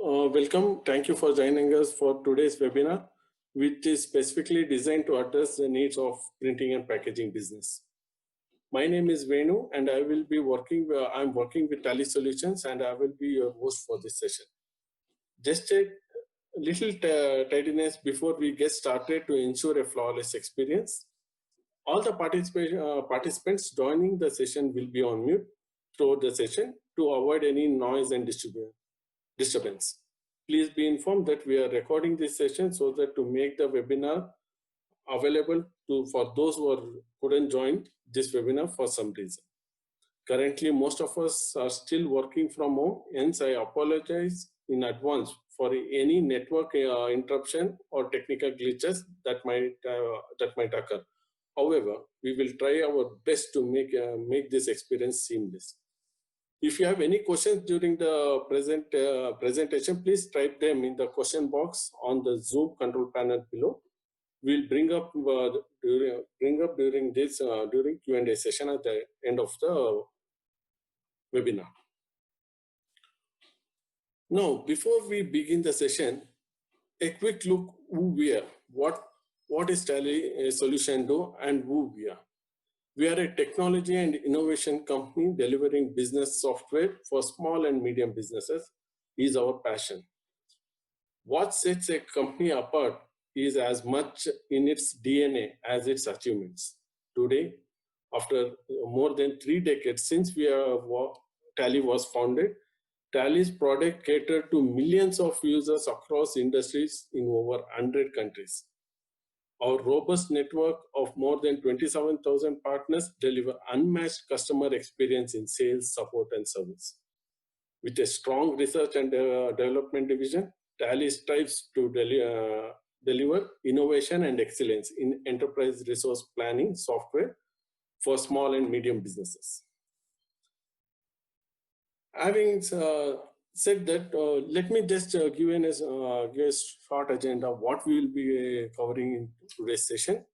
Welcome. Thank you for joining us for today's webinar, which is specifically designed to address the needs of printing and packaging business. My name is Venu, and I will be working. I'm working with Tally Solutions, and I will be your host for this session. Just a little tidiness before we get started to ensure a flawless experience. All the participants joining the session will be on mute throughout the session to avoid any noise and disturbance. Please be informed that we are recording this session so that to make the webinar available for those who couldn't join this webinar for some reason. Currently, most of us are still working from home, hence I apologize in advance for any network interruption or technical glitches that might occur. However, we will try our best to make this experience seamless. If you have any questions during the presentation, please type them in the question box on the Zoom control panel below. We'll bring up during Q&A session at the end of the webinar. Now, before we begin the session, a quick look who we are, what is Tally Solution do, and who we are. We are a technology and innovation company delivering business software for small and medium businesses is our passion. What sets a company apart is as much in its DNA as its achievements. Today, after more than 3 decades since Tally was founded, Tally's product catered to millions of users across industries in over 100 countries. Our robust network of more than 27,000 partners deliver unmatched customer experience in sales, support, and service. With a strong research and development division, Tally strives to deliver innovation and excellence in enterprise resource planning software for small and medium businesses. Having said that, let me just give a short agenda of what we will be covering in today's session.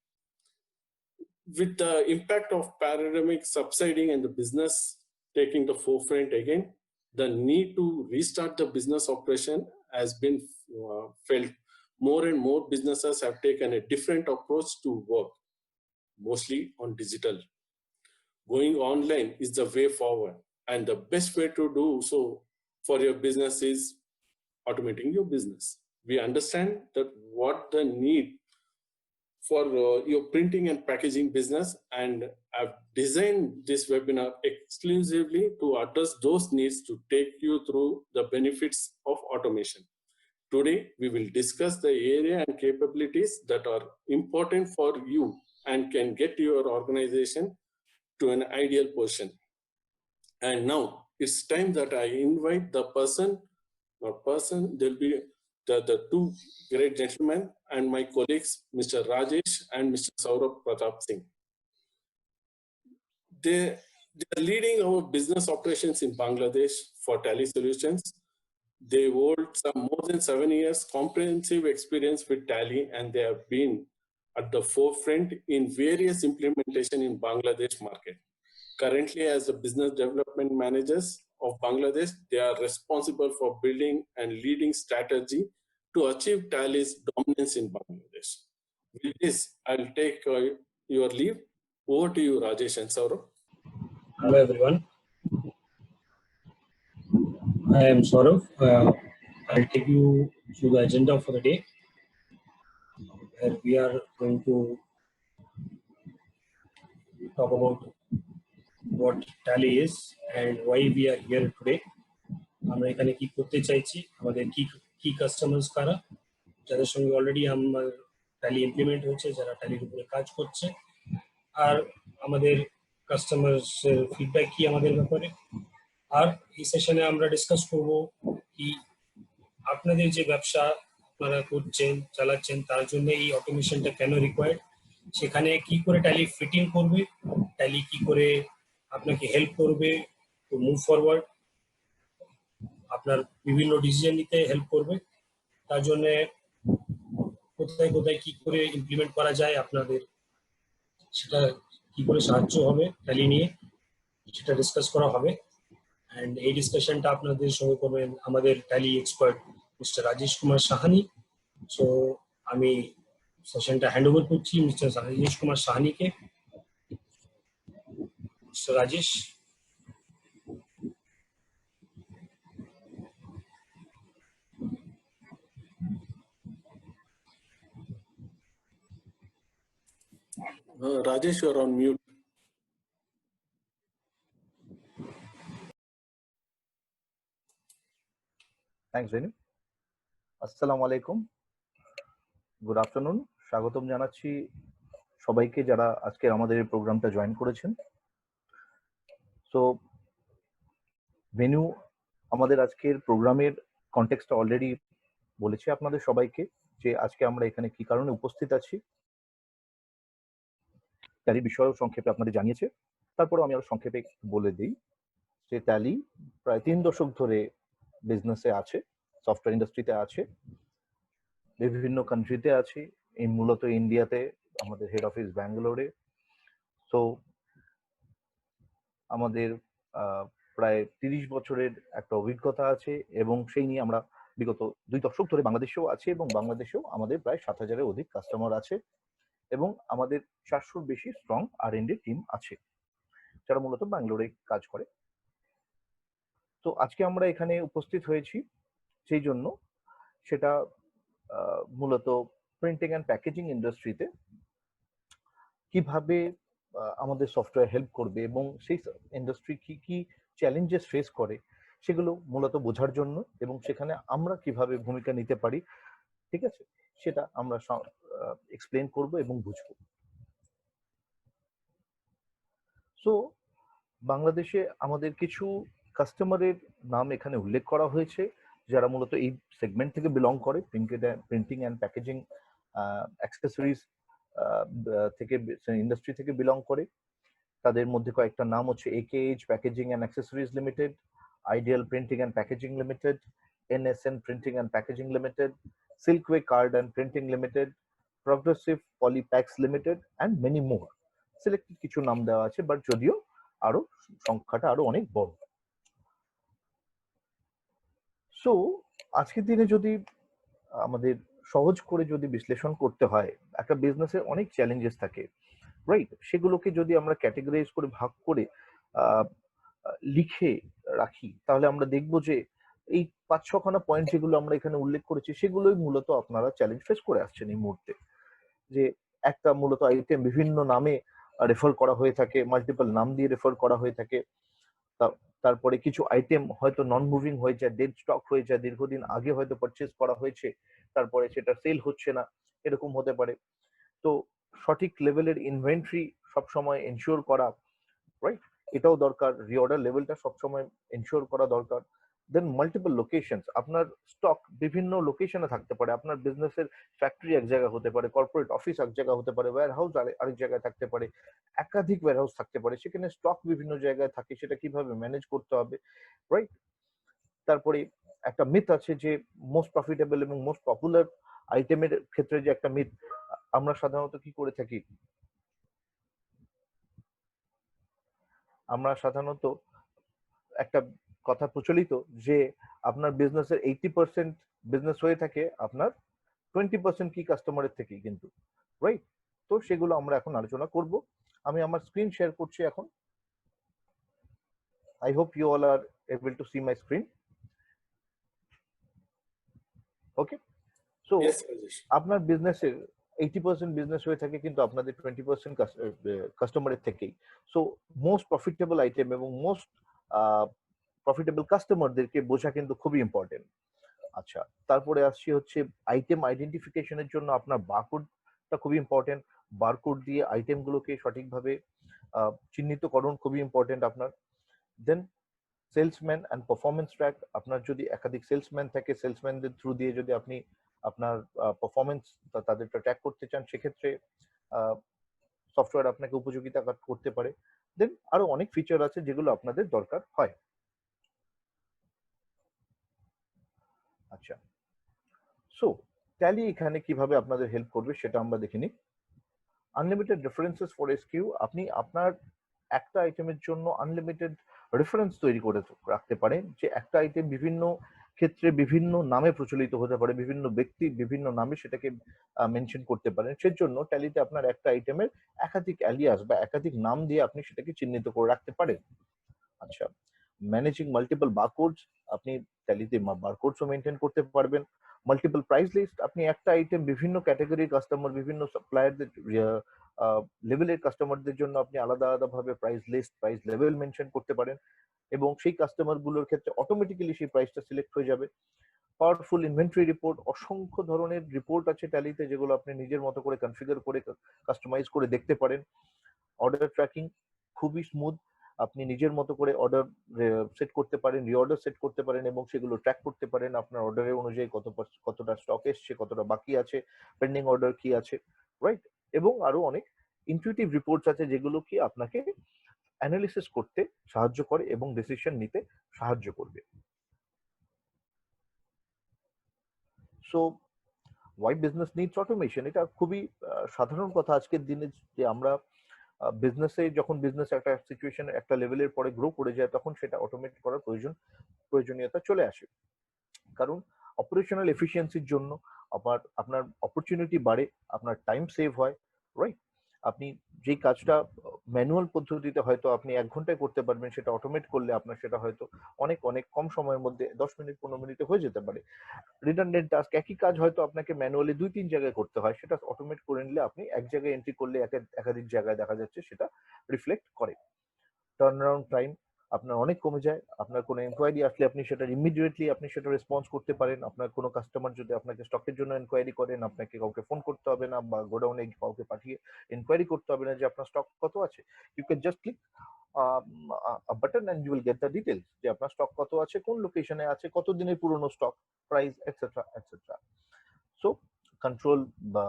With the impact of pandemic subsiding and the business taking the forefront again, the need to restart the business operation has been felt. More and more businesses have taken a different approach to work, mostly on digital. Going online is the way forward, and the best way to do so for your business is automating your business. We understand that what the need for your printing and packaging business, and I've designed this webinar exclusively to address those needs to take you through the benefits of automation. Today, we will discuss the area and capabilities that are important for you and can get your organization to an ideal position. And now it's time that I invite there'll be the two great gentlemen and my colleagues, Mr. Rajesh and Mr. Saurabh Pratap Singh. They are leading our business operations in Bangladesh for Tally Solutions. They hold more than 7 years comprehensive experience with Tally, and they have been at the forefront in various implementation in Bangladesh market. Currently, as the business development managers of Bangladesh, they are responsible for building and leading strategy to achieve Tally's dominance in Bangladesh. With this, I'll take your leave. Over to you, Rajesh and Saurabh. Hello, everyone. I am Saurabh. I'll take you through the agenda for the day. We are going to talk about what Tally is and why we are here today. আমরা এখানে কি করতে চাইছি, আমাদের কি customers কারা, যাদের সঙ্গে অলরেডি আমার ট্যালি ইমপ্লিমেন্ট হয়েছে, যারা ট্যালির উপরে কাজ করছে, আর আমাদের কাস্টমার্সের ফিডব্যাক কি আমাদের ব্যাপারে। আর এই সেশনে আমরা ডিসকাস করব কি আপনাদের যে ব্যবসা আপনারা করছেন, চালাচ্ছেন, তার জন্য এই অটোমেশনটা কেন রিকোয়ার্ড, সেখানে কি করে ট্যালি ফিটিং করবে, ট্যালি কি করে আপনাকে হেল্প করবে টু মুভ ফরওয়ার্ড, আপনার বিভিন্ন ডিসিশন নিতে হেল্প করবে, তার জন্য কোথায় কোথায় কি করে ইমপ্লিমেন্ট করা যায় আপনাদের, সেটা কি করে সাহায্য হবে ট্যালি নিয়ে, সেটা ডিসকাস করা হবে। অ্যান্ড এই ডিসকাশনটা আপনাদের সঙ্গে করবেন আমাদের Tally expert mister Rajesh Kumar Sahani. So আমি সেশনটা হ্যান্ড ওভার করছি মিস্টার রাজেশ কুমার সাহানিকে। Mister Rajesh. Rajesh, you are on mute. Thanks, Venu. আসসালামু আলাইকুম, গুড আফটারনুন। স্বাগতম জানাচ্ছি সবাইকে যারা আজকে আমাদের এই প্রোগ্রামটা জয়েন করেছেন। সো ভেনু আমাদের আজকের প্রোগ্রামের কনটেক্সটটা অলরেডি বলেছে আপনাদের সবাইকে যে আজকে আমরা এখানে কি কারণে উপস্থিত আছি, ট্যালি বিষয়েও সংক্ষেপে আপনাদের জানিয়েছে। তারপরে আমি আরো সংক্ষেপে বলে দিই যে ট্যালি প্রায় 3 দশক ধরে বিজনেসে আছে, সফটওয়্যার ইন্ডাস্ট্রিতে আছে, বিভিন্ন কান্ট্রিতে আছি, মূলত ইন্ডিয়াতে, আমাদের হেড অফিস ব্যাঙ্গালোরে। তো আমাদের প্রায় 30 বছরের একটা অভিজ্ঞতা আছে এবং সেই নিয়ে আমরা বিগত 2 দশক ধরে বাংলাদেশেও আছি এবং বাংলাদেশেও আমাদের প্রায় 7,000-এর অধিক কাস্টমার আছে এবং আমাদের 400-র বেশি স্ট্রং R&D টিম আছে যারা মূলত ব্যাঙ্গালোরে কাজ করে। তো আজকে আমরা এখানে উপস্থিত হয়েছি সেই জন্য সেটা মূলত প্রিন্টিং অ্যান্ড প্যাকেজিং ইন্ডাস্ট্রিতে কিভাবে আমাদের সফটওয়্যার হেল্প করবে এবং সেই ইন্ডাস্ট্রি কি কি চ্যালেঞ্জেস ফেস করে সেগুলো মূলত বোঝার জন্য এবং সেখানে আমরা কিভাবে ভূমিকা নিতে পারি, ঠিক আছে, সেটা আমরা এক্সপ্লেন করব এবং বুঝবো। সো বাংলাদেশে আমাদের কিছু কাস্টমারের নাম এখানে উল্লেখ করা হয়েছে যারা মূলত এই সেগমেন্ট থেকে বিলং করে, প্রিন্টিং অ্যান্ড প্যাকেজিং অ্যাক্সেসরিজ থেকে ইন্ডাস্ট্রি থেকে বিলং করে। তাদের মধ্যে কয়েকটা নাম হচ্ছে AKH packaging and accessories limited, ideal printing and packaging limited, NSN printing and packaging limited, Silkway card and printing limited, progressive Polypacks limited and many more. Selected কিছু নাম দেওয়া আছে, বাট যদিও আরো সংখ্যাটা আরো অনেক বড়। সো আজকের দিনে যদি আমাদের সহজ করে যদি বিশ্লেষণ করতে হয়, একটা বিজনেসের অনেক চ্যালেঞ্জেস থাকে, রাইট? সেগুলোকে যদি আমরা ক্যাটেগরাইজ করে ভাগ করে লিখে রাখি তাহলে আমরা দেখব যে এই 5-6খানা পয়েন্ট যেগুলো আমরা এখানে উল্লেখ করেছি সেগুলোই মূলত আপনারা চ্যালেঞ্জ ফেস করে আসছেন এই মুহূর্তে। যে একটা মূলত আইটেম বিভিন্ন নামে রেফার করা হয়ে থাকে, মাল্টিপল নাম দিয়ে রেফার করা হয়ে থাকে। তারপরে কিছু আইটেম হয়তো নন মুভিং হয়ে যায়, ডেড স্টক হয়ে যায়, দীর্ঘদিন আগে হয়তো পারচেজ করা হয়েছে, তারপরে সেটা সেল হচ্ছে না, এরকম হতে পারে। তো সঠিক লেভেলের ইনভেন্টরি সবসময় এনশিওর করা, রাইট, এটাও দরকার। রিঅর্ডার লেভেলটা সবসময় এনশিওর করা দরকার। দেন মাল্টিপল লোকেশনস, আপনার স্টক বিভিন্ন লোকেশনে থাকতে পারে, আপনার বিজনেসের ফ্যাক্টরি এক জায়গায় হতে পারে, কর্পোরেট অফিস এক জায়গায় হতে পারে, ওয়্যার হাউস আরেক জায়গায় থাকতে পারে, একাধিক ওয়্যার হাউস থাকতে পারে, সেখানে স্টক বিভিন্ন জায়গায় থাকে, সেটা কিভাবে ম্যানেজ করতে হবে, রাইট? তারপরে একটা মিথ আছে যে মোস্ট প্রফিটেবল এবং মোস্ট পপুলার আইটেমের ক্ষেত্রে যে একটা মিথ, আমরা সাধারণত কি করে থাকি, আমরা সাধারণত একটা কথা প্রচলিত যে আপনার বিজনেসের 80% বিজনেস হয়ে থাকে আপনার 20% কি কাস্টমারের থেকেই কিন্তু, রাইট? তো সেগুলো আমরা এখন আলোচনা করব। আমি আমার স্ক্রিন শেয়ার করছি এখন। I hope you all are able to see my screen. Okay, so Yes, Rajesh. আপনার বিজনেসের 80% বিজনেস হয়ে থাকে কিন্তু আপনাদের 20% কাস্টমারের থেকেই। সো মোস্ট প্রফিটেবল আইটেম এবং মোস্ট প্রফিটেবল কাস্টমারদেরকে বোঝা কিন্তু খুবই ইম্পর্টেন্ট। আচ্ছা, তারপরে আসছি হচ্ছে আইটেম আইডেন্টিফিকেশনের জন্য আপনার বারকোডটা খুবই ইম্পর্টেন্ট। বারকোড দিয়ে আইটেমগুলোকে সঠিকভাবে চিহ্নিতকরণ খুবই ইম্পর্টেন্ট আপনার। দেন সেলসম্যান অ্যান্ড পারফরমেন্স ট্র্যাক, আপনার যদি একাধিক সেলসম্যান থাকে, সেলসম্যানদের থ্রু দিয়ে যদি আপনি আপনার পারফরমেন্স তাদেরটা ট্র্যাক করতে চান, সেক্ষেত্রে সফটওয়্যার আপনাকে উপযোগিতা করতে পারে। দেন আরো অনেক ফিচার আছে যেগুলো আপনাদের দরকার হয়। আচ্ছা, সো ট্যালি এখানে কিভাবে আপনাদের হেল্প করবে সেটা আমরা দেখে নিই। আনলিমিটেড রেফারেন্সেস ফর এসকিউ, আপনি আপনার একটা আইটেমের জন্য আনলিমিটেড রেফারেন্স তৈরি করে রাখতে পারেন, যে একটা আইটেম বিভিন্ন ক্ষেত্রে বিভিন্ন নামে প্রচলিত হতে পারে, বিভিন্ন ব্যক্তি বিভিন্ন নামে সেটাকে মেনশন করতে পারেন। সেজন্য ট্যালিতে আপনার একটা আইটেমের একাধিক অ্যালিয়াস বা একাধিক নাম দিয়ে আপনি সেটাকে চিহ্নিত করে রাখতে পারেন। আচ্ছা, ম্যানেজিং মাল্টিপল বারকোডস, আপনি ট্যালিতে বারকোডসও মেনটেন করতে পারবেন। মাল্টিপল প্রাইস লিস্ট, আপনি একটা আইটেম বিভিন্ন ক্যাটাগরির কাস্টমার, বিভিন্ন সাপ্লায়ারদের লেভেলের কাস্টমারদের জন্য আপনি আলাদা আলাদা ভাবে price list, price level mention করতে পারেন এবং সেই কাস্টমার গুলোর ক্ষেত্রে অটোমেটিক্যালি সেই প্রাইসটা সিলেক্ট হয়ে যাবে। পাওয়ারফুল ইনভেন্টরি রিপোর্ট, অসংখ্য ধরনের রিপোর্ট আছে ট্যালিতে যেগুলো আপনি নিজের মতো করে কনফিগার করে কাস্টমাইজ করে দেখতে পারেন। অর্ডার ট্র্যাকিং খুবই স্মুথ, আপনি নিজের মতো করে অর্ডার সেট করতে পারেন, রিঅর্ডার সেট করতে পারেন এবং সেগুলো ট্র্যাক করতে পারেন আপনার অর্ডারের অনুযায়ী কতটা স্টক এসছে, কতটা বাকি আছে, পেন্ডিং অর্ডার কি আছে, রাইট? এবং আরো অনেক ইনটিউটিভ রিপোর্টস আছে যেগুলো কি আপনাকে অ্যানালিসিস করতে সাহায্য করে এবং ডিসিশন নিতে সাহায্য করবে। So why business needs automation, এটা খুবই সাধারণ কথা আজকের দিনে যে আমরা বিজনেসে যখন বিজনেস একটা সিচুয়েশন একটা লেভেলের পরে গ্রো করে যায় তখন সেটা অটোমেট করার প্রয়োজনীয়তা চলে আসে। কারণ অপারেশনাল এফিসিয়েন্সির জন্য আপনার অপরচুনিটি বাড়ে, আপনার টাইম সেভ হয়, রাইট? আপনি যেই কাজটা ম্যানুয়াল পদ্ধতিতে হয়তো আপনি 1 ঘন্টায় করতে পারবেন, সেটা অটোমেট করলে আপনার সেটা হয়তো অনেক অনেক কম সময়ের মধ্যে 10 মিনিট 15 মিনিটে হয়ে যেতে পারে। রিডান্ডেন্ট টাস্ক, একই কাজ হয়তো আপনাকে ম্যানুয়ালি 2-3 জায়গায় করতে হয়, সেটা অটোমেট করে নিলে আপনি এক জায়গায় এন্ট্রি করলে একাধিক জায়গায় দেখা যাচ্ছে সেটা রিফ্লেক্ট করে। টার্নঅ্যারাউন্ড টাইম আপনার অনেক কমে যায়, আপনার কোনো এনকোয়ারি আসলে আপনি সেটা ইমিডিয়েটলি আপনি সেটা রেসপন্স করতে পারেন। আপনার কোনো কাস্টমার যদি আপনাকে স্টকের জন্য এনকোয়ারি করেন, আপনাকে কাউকে ফোন করতে হবে না বা গোডাউনে কাউকে পাঠিয়ে এনকোয়ারি করতে হবে না যে আপনার স্টক কত আছে। You can just click button and you will get the details যে আপনার স্টক কত আছে, কোন লোকেশনে আছে, কত দিনের পুরনো stock, price etcetera etcetera. So control বা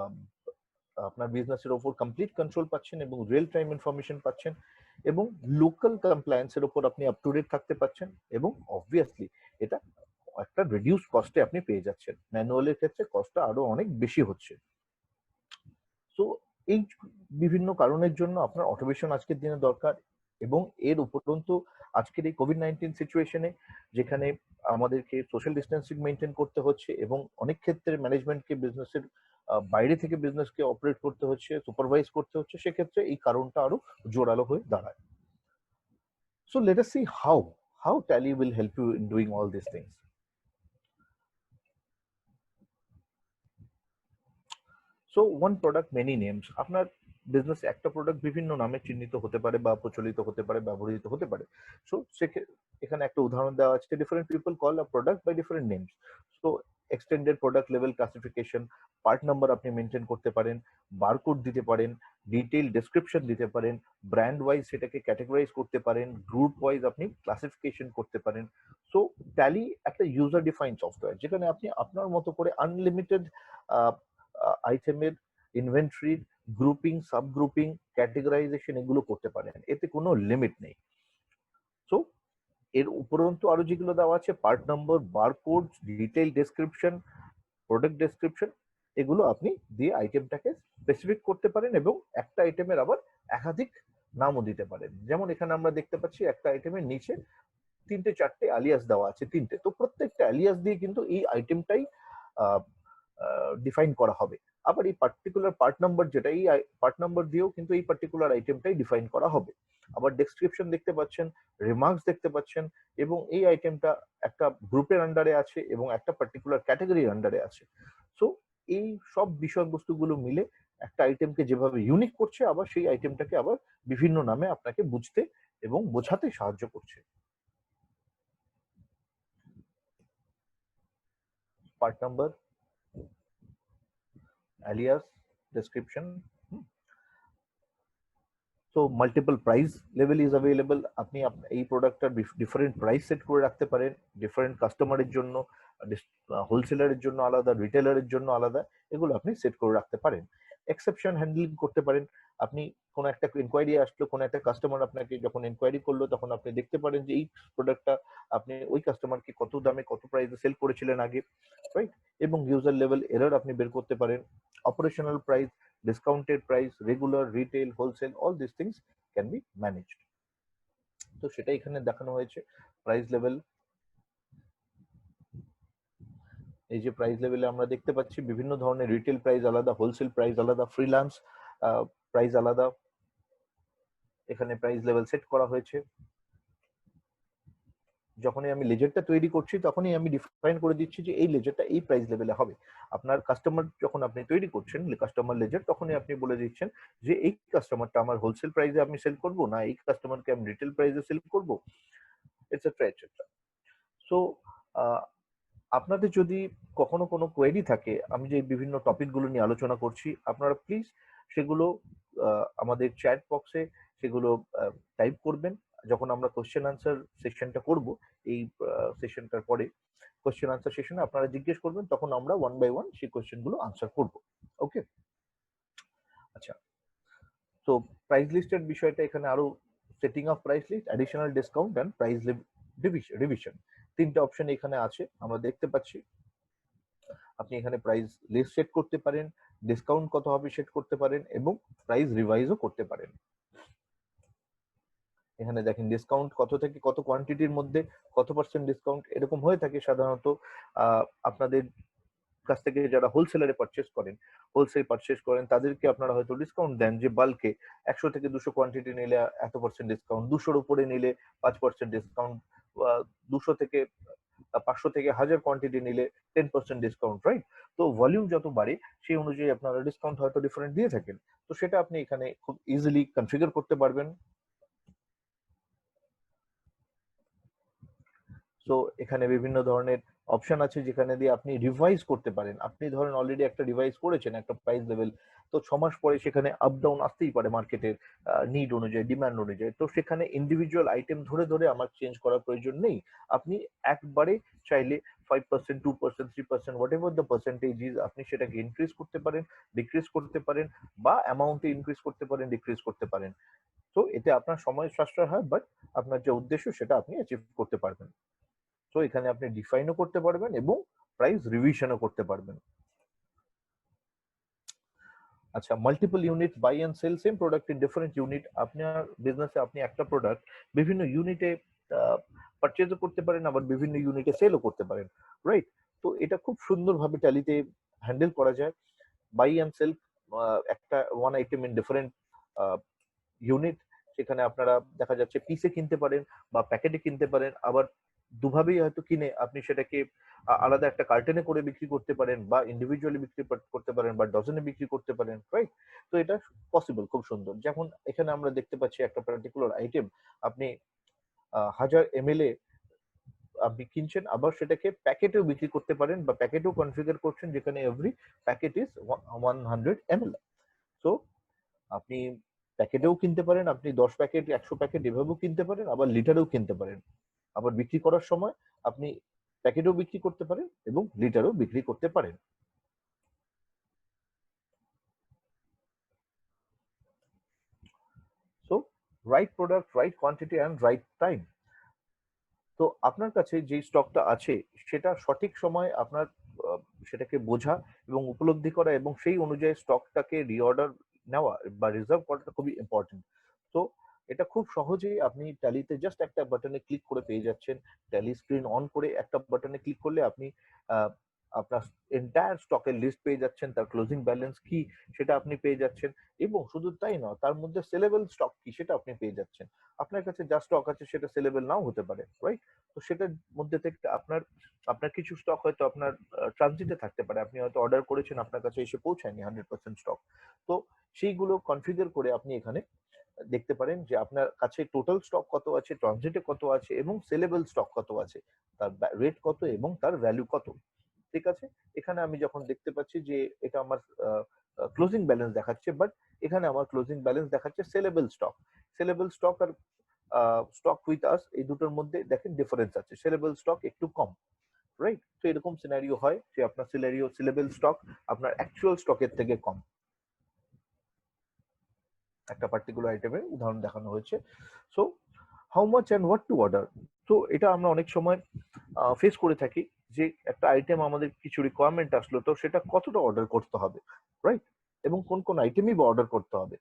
আপনার বিজনেসের ওপর কমপ্লিট কন্ট্রোল পাচ্ছেন এবং রিয়েল টাইম ইনফরমেশন পাচ্ছেন এবং লোকাল কমপ্লায়েন্সের উপর আপনি আপ টু ডেট থাকতে পাচ্ছেন এবং অবভিয়াসলি এটা একটা রিডিউস কস্টে আপনি পেয়ে যাচ্ছেন। ম্যানুয়ালের ক্ষেত্রে কস্টটা আরো অনেক বেশি হচ্ছে। সো এই বিভিন্ন কারণের জন্য আপনার অটোমেশন আজকের দিনে দরকার এবং এর উপরন্তু আজকের এই কোভিড-19 সিচুয়েশনে যেখানে আমাদেরকে সোশ্যাল ডিস্টেন্সিং মেনটেন করতে হচ্ছে এবং অনেক ক্ষেত্রে ম্যানেজমেন্টকে বিজনেসের বাইরে থেকে বিজনেসকে অপারেট করতে হচ্ছে, সুপারভাইজ করতে হচ্ছে, সেক্ষেত্রে এই কারণটা আরো জোরালো হয়ে দাঁড়ায়। So let us see how Tally will help you in doing all these things. So one product many names, আপনার বিজনেস একটা প্রোডাক্ট বিভিন্ন নামে চিহ্নিত হতে পারে বা প্রচলিত হতে পারে, ব্যবহৃত হতে পারে। সো এখানে একটা উদাহরণ দেওয়া আছে, different people call a product by different names. So extended product level classification, part number আপনি মেনটেন করতে পারেন, বারকোড দিতে পারেন, ডিটেইল ডেসক্রিপশন দিতে পারেন, ব্র্যান্ড ওয়াইজ সেটাকে ক্যাটাগরাইজ করতে পারেন, গ্রুপ ওয়াইজ আপনি ক্লাসিফিকেশন করতে পারেন। সো ট্যালি একটা ইউজার ডিফাইন্ড সফটওয়্যার যেখানে আপনি আপনার মতো করে আনলিমিটেড আইটেমের ইনভেন্টরি গ্রুপিং, সাবগ্রুপিং, ক্যাটেগরাইজেশন এগুলো করতে পারেন, এতে কোনো লিমিট নেই। সো এর উপরন্তু আরো যেগুলো দেওয়া আছে, part number, barcode, detail description, product description, এগুলো আপনি দিয়ে আইটেমটাকে স্পেসিফিক করতে পারেন এবং একটা আইটেমের আবার একাধিক নামও দিতে পারেন। যেমন এখানে আমরা দেখতে পাচ্ছি একটা আইটেমের নিচে 3-4টে আলিয়াস দেওয়া আছে, 3টে, তো প্রত্যেকটা আলিয়াস দিয়ে কিন্তু এই আইটেমটাই ডিফাইন করা হবে। আবার এই পার্টিকুলার পার্ট নাম্বার যেটা, এই পার্ট নাম্বার দিয়েও কিন্তু এই পার্টিকুলার আইটেমটাই ডিফাইন করা হবে। আবার ডেসক্রিপশন দেখতে পাচ্ছেন, রিমার্কস দেখতে পাচ্ছেন এবং এই আইটেমটা একটা গ্রুপের আন্ডারে আছে এবং একটা পার্টিকুলার ক্যাটাগরির আন্ডারে আছে। সো এই সব বিষয়বস্তুগুলো মিলে একটা আইটেমকে যেভাবে ইউনিক করছে, আবার সেই আইটেমটাকে আবার বিভিন্ন নামে আপনাকে বুঝতে এবং বোঝাতে সাহায্য করছে। Part number, alias, description. So multiple price level is available. আপনি এই প্রোডাক্টটার ডিফারেন্ট প্রাইস সেট করে রাখতে পারেন, ডিফারেন্ট কাস্টমারের জন্য, হোলসেলারের জন্য আলাদা, রিটেলারের জন্য আলাদা, এগুলো আপনি সেট করে রাখতে পারেন। এক্সেপশন হ্যান্ডলিং করতে পারেন, আপনি কোনো একটা ইনকোয়ারি আসলো, কোনো একটা কাস্টমার আপনাকে যখন ইনকোয়ারি করলো তখন আপনি দেখতে পারেন যে এই প্রোডাক্টটা আপনি ওই কাস্টমারকে কত দামে কত প্রাইসে সেল করেছিলেন আগে, রাইট? এবং ইউজার লেভেল এরর আপনি বের করতে পারেন। Operational price, discounted price, regular, retail, wholesale, all these things can be managed. তো সেটা এখানে দেখানো হয়েছে, প্রাইস লেভেল, এই যে প্রাইস লেভেলে আমরা দেখতে পাচ্ছি বিভিন্ন ধরনের রিটেল প্রাইস আলাদা, হোলসেল প্রাইস আলাদা, ফ্রিল্যান্স প্রাইস আলাদা, এখানে প্রাইস লেভেল সেট করা হয়েছে। যখনই আমি লেজারটা তৈরি করছি তখনই আমি ডিফাইন করে দিচ্ছি যে এই লেজারটা এই প্রাইস লেভেলে হবে। আপনার কাস্টমার যখন আপনি তৈরি করছেন কাস্টমার লেজার, তখনই আপনি বলে দিচ্ছেন যে এই কাস্টমারটা আমার হোলসেল প্রাইসে আমি সেল করব, না এই কাস্টমারকে আমি রিটেল প্রাইসে সেল করব, এটসেট্রা এটসেট্রা। সো আপনাদের যদি কখনো কোনো কোয়েরি থাকে, আমি যে বিভিন্ন টপিকগুলো নিয়ে আলোচনা করছি, আপনারা প্লিজ সেগুলো আমাদের চ্যাট বক্সে সেগুলো টাইপ করবেন। যখন আমরা কোশ্চেন আনসার সেশনটা করব, এই সেশনটার পরে কোশ্চেন আনসার সেশনে আপনারা জিজ্ঞেস করবেন, তখন আমরা 1 বাই 1 সেই কোশ্চেনগুলো আনসার করব। ওকে, আচ্ছা। তো প্রাইস লিস্টের বিষয়টা এখানে আরো setting of price list, additional discount and price revision, তিনটা অপশন এখানে আছে আমরা দেখতে পাচ্ছি। আপনি এখানে প্রাইস লিস্ট সেট করতে পারেন, ডিসকাউন্ট কত হবে সেট করতে পারেন, এবং প্রাইস রিভাইজও করতে পারেন। এখানে দেখেন ডিসকাউন্ট কত থেকে কত কোয়ান্টিটির মধ্যে কত পার্সেন্ট ডিসকাউন্ট এরকম হয়ে থাকে সাধারণত। আপনাদের কাছ থেকে যারা হোলসেলারে পারচেস করেন তাদেরকে আপনারা হয়তো ডিসকাউন্ট দেন, যে বাল্কে 100 থেকে 200 কোয়ান্টিটি নিলে এত পার্সেন্ট ডিসকাউন্ট, 200-র উপরে নিলে 5% ডিসকাউন্ট, 200 থেকে 500 থেকে 1000 কোয়ান্টিটি নিলে 10% ডিসকাউন্ট, রাইট? তো ভলিউম যত বাড়ে সেই অনুযায়ী আপনারা ডিসকাউন্ট হয়তো ডিফারেন্ট দিয়ে থাকেন। তো সেটা আপনি এখানে খুব ইজিলি কনফিগার করতে পারবেন। তো এখানে বিভিন্ন ধরনের অপশন আছে যেখানে দিয়ে আপনি রিভাইজ করতে পারেন। আপনি ধরেন অলরেডি একটা রিভাইজ করেছেন একটা প্রাইস লেভেল, তো 6 মাস পরে সেখানে আপ ডাউন আসতেই পারে মার্কেটের নিড অনুযায়ী, ডিমান্ড অনুযায়ী। তো সেখানে ইন্ডিভিজুয়াল আইটেম ধরে ধরে আমার চেঞ্জ করার প্রয়োজন নেই। আপনি একবারে চাইলে 5%, 2%, 3%, what ever the percentage is, আপনি সেটাকে ইনক্রিজ করতে পারেন, ডিক্রিজ করতে পারেন, বা অ্যামাউন্টে ইনক্রিজ করতে পারেন, ডিক্রিজ করতে পারেন। তো এতে আপনার সময় সাশ্রয় হয়, বাট আপনার যে উদ্দেশ্য সেটা আপনি অ্যাচিভ করতে পারবেন। তো এখানে আপনি ডিফাইনও করতে পারবেন এবং প্রাইস রিভিশনও করতে পারবেন। আচ্ছা, multiple unit buy and sell same product in different unit. আপনার বিজনেসে আপনি একটা প্রোডাক্ট বিভিন্ন ইউনিটে পারচেজও করতে পারেন, আবার বিভিন্ন ইউনিটে সেলও করতে পারেন, রাইট? তো এটা খুব সুন্দরভাবে ট্যালিতে হ্যান্ডেল করা যায়। বাই এন্ড সেল একটা one item in different unit, সেখানে আপনারা দেখা যাচ্ছে পিসে কিনতে পারেন বা প্যাকেটে কিনতে পারেন, আবার দুভাবেই হয়তো কিনে আপনি সেটাকে আলাদা একটা কার্টনে করে বিক্রি করতে পারেন, বা ইন্ডিভিজুয়ালি বিক্রি করতে পারেন, বা ডজনে বিক্রি করতে পারেন, রাইট? তো এটা পসিবল, খুব সুন্দর। যেমন এখানে আমরা দেখতে পাচ্ছি একটা পার্টিকুলার আইটেম আপনি 1000 ml এ আপনি কিনছেন, আবার সেটাকে প্যাকেটেও বিক্রি করতে পারেন, বা প্যাকেটেও কনফিগার করছেন যেখানে এভরি প্যাকেট ইজ 100 ml। তো আপনি প্যাকেটেও কিনতে পারেন, আপনি 10 প্যাকেট 100 প্যাকেট এভাবেও কিনতে পারেন, আবার লিটারেও কিনতে পারেন। আবার বিক্রি করার সময় আপনি প্যাকেটেও বিক্রি করতে পারেন এবং লিটারও বিক্রি করতে পারেন। So right product, right quantity and right time. তো আপনার কাছে যে স্টকটা আছে সেটা সঠিক সময় আপনার সেটাকে বোঝা এবং উপলব্ধি করা, এবং সেই অনুযায়ী স্টকটাকে রিঅর্ডার নেওয়া বা রিজার্ভ করাটা খুবই ইম্পর্টেন্ট। তো এটা খুব সহজেই আপনি ট্যালিতে জাস্ট একটা বাটনে ক্লিক করে পেয়ে যাচ্ছেন। ট্যালি স্ক্রিন অন করে একটা বাটনে ক্লিক করলে আপনি আপনার এন্টায়ার স্টকের লিস্ট পেয়ে যাচ্ছেন, তার ক্লোজিং ব্যালেন্স কি সেটা আপনি পেয়ে যাচ্ছেন, এবং শুধু তাই নয় তার মধ্যে সেলেবল স্টক কি সেটা আপনি পেয়ে যাচ্ছেন। আপনার কাছে যা স্টক আছে সেটা সেলেবল নাও হতে পারে, রাইট? তো সেটার মধ্যে থেকে আপনার আপনার কিছু স্টক হয়তো আপনার ট্রানজিটে থাকতে পারে, আপনি হয়তো অর্ডার করেছেন আপনার কাছে এসে পৌঁছায়নি 100% স্টক। তো সেইগুলো কনফিগার করে আপনি এখানে দেখতে পারেন যে আপনার কাছে টোটাল স্টক কত আছে, ট্রানজিটে কত আছে, এবং সেলেবল স্টক কত আছে, তার রেট কত এবং তার ভ্যালু কত। ঠিক আছে, এখানে আমি যখন দেখতে পাচ্ছি যে এটা আমার ক্লোজিং ব্যালেন্স দেখাচ্ছে, বাট এখানে আমার ক্লোজিং ব্যালেন্স দেখাচ্ছে সেলেবল স্টক আর স্টক উইথ আস, এই দুটোর মধ্যে দেখেন ডিফারেন্স আছে, সেলেবল স্টক একটু কম, রাইট? তো এরকম সিনারিও হয় যে আপনার সেলেবল স্টক আপনার অ্যাকচুয়াল স্টকের থেকে কম। একটা পার্টিকুলার আইটেমের উদাহরণ দেখানো হয়েছে। So how much and what to order. তো এটা আমরা অনেক সময় ফেস করে থাকি যে একটা আইটেম আমাদের কিছু রিকোয়ারমেন্ট আসলো, তো সেটা কতটা অর্ডার করতে হবে, রাইট? এবং কোন কোন আইটেমই বা অর্ডার করতে হবে।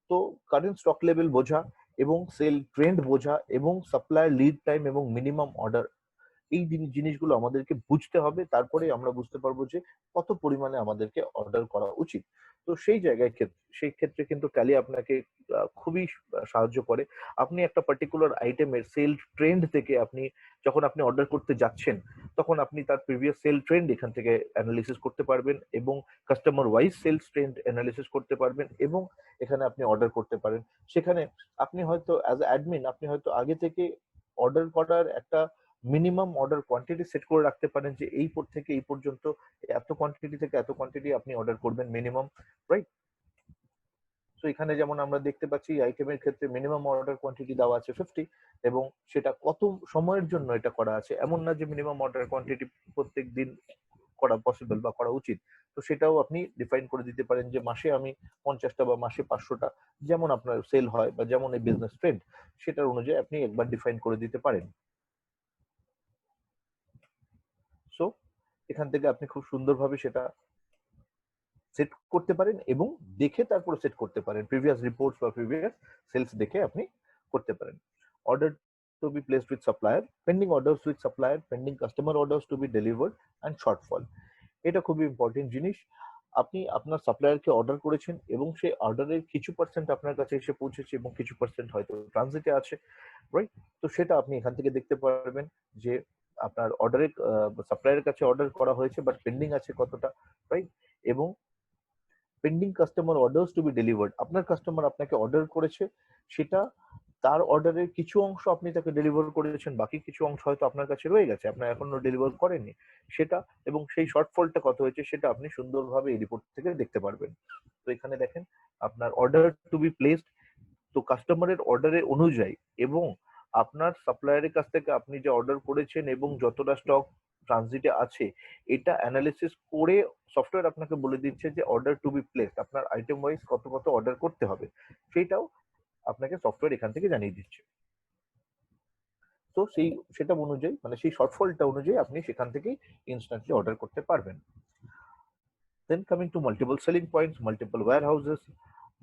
তো কারেন্ট স্টক লেভেল বোঝা এবং সেল ট্রেন্ড বোঝা এবং সাপ্লাই লিড টাইম এবং মিনিমাম অর্ডার, এই জিনিসগুলো আমাদেরকে বুঝতে হবে, তারপরে আমরা বুঝতে পারবো যে কত পরিমাণে আমাদেরকে অর্ডার করা উচিত। তো সেই ক্ষেত্রে কিন্তু ট্যালি আপনাকে খুবই সাহায্য করে। আপনি একটা পার্টিকুলার আইটেমের সেল ট্রেন্ড থেকে যখন আপনি অর্ডার করতে যাচ্ছেন, তখন আপনি তার প্রিভিয়াস সেল ট্রেন্ড এখান থেকে অ্যানালিসিস করতে পারবেন এবং customer wise sales trend analysis করতে পারবেন এবং এখানে আপনি অর্ডার করতে পারেন। সেখানে আপনি হয়তো অ্যাজ অ্যাডমিন আপনি হয়তো আগে থেকে অর্ডার করার একটা মিনিমাম অর্ডার কোয়ান্টিটি সেট করে রাখতে পারেন যে এই থেকে এই পর্যন্ত এত কোয়ান্টিটি থেকে এত কোয়ান্টিটি আপনি অর্ডার করবেন মিনিমাম, রাইট? তো এখানে যেমন আমরা দেখতে পাচ্ছি আইটেমের ক্ষেত্রে মিনিমাম অর্ডার কোয়ান্টিটি দেওয়া আছে 50 এবং সেটা কত সময়ের জন্য এটা করা আছে, এমন না যে মিনিমাম অর্ডার কোয়ান্টিটি প্রত্যেক দিন করা পসিবল বা করা উচিত। তো সেটাও আপনি ডিফাইন করে দিতে পারেন যে মাসে আমি 50টা বা মাসে 500টা, যেমন আপনার সেল হয় বা যেমন এই বিজনেস ট্রেন্ড, সেটার অনুযায়ী আপনি একবার ডিফাইন করে দিতে পারেন। সো এখান থেকে আপনি খুব সুন্দরভাবে সেটা সেট করতে পারেন এবং দেখে তারপরে সেট করতে পারেন। প্রিভিয়াস রিপোর্টস বা প্রিভিয়াস সেলস দেখে আপনি করতে পারেন। Order to be placed with supplier, pending orders with supplier, pending customer orders to be delivered and shortfall. এটা খুবই ইম্পর্টেন্ট জিনিস। আপনি আপনার সাপ্লায়ারকে অর্ডার করেছেন এবং সেই অর্ডারের কিছু পার্সেন্ট আপনার কাছে এসে পৌঁছেছে এবং কিছু পার্সেন্ট হয়তো ট্রানজিটে আছে, রাইট? তো সেটা আপনি এখান থেকে দেখতে পারবেন যে আপনার অর্ডারের সাপ্লায়ারের কাছে অর্ডার করা হয়েছে বাট পেন্ডিং আছে কতটা, রাইট? এবং pending customer orders to be delivered, আপনার কাস্টমার আপনাকে অর্ডার করেছে, সেটা তার অর্ডারের কিছু অংশ আপনি তাকে ডেলিভার করেছেন, বাকি কিছু অংশ হয়তো আপনার কাছে রয়ে গেছে, আপনার এখনো ডেলিভার করেনি সেটা, এবং সেই শর্টফলটা কত হয়েছে সেটা আপনি সুন্দরভাবে এই রিপোর্ট থেকে দেখতে পারবেন। তো এখানে দেখেন আপনার অর্ডার টু বি প্লেসড, তো কাস্টমারের অর্ডারের অনুযায়ী এবং আপনার সাপ্লায়ারের কাছ থেকে আপনি যে অর্ডার করেছেন এবং যতটা স্টক ট্রানজিটে আছে, এটা অ্যানালিসিস করে সফটওয়্যার আপনাকে বলে দিচ্ছে যে অর্ডার টু বি প্লেসড, আপনার আইটেম ওয়াইজ কত কত অর্ডার করতে হবে, সেইটাও আপনাকে সফটওয়্যার এখান থেকে জানিয়ে দিচ্ছে। তো সেটা অনুযায়ী মানে সেই শর্টফলটা অনুযায়ী আপনি সেখান থেকেই ইনস্ট্যান্টলি অর্ডার করতে পারবেন। Then coming to multiple selling points, multiple warehouses,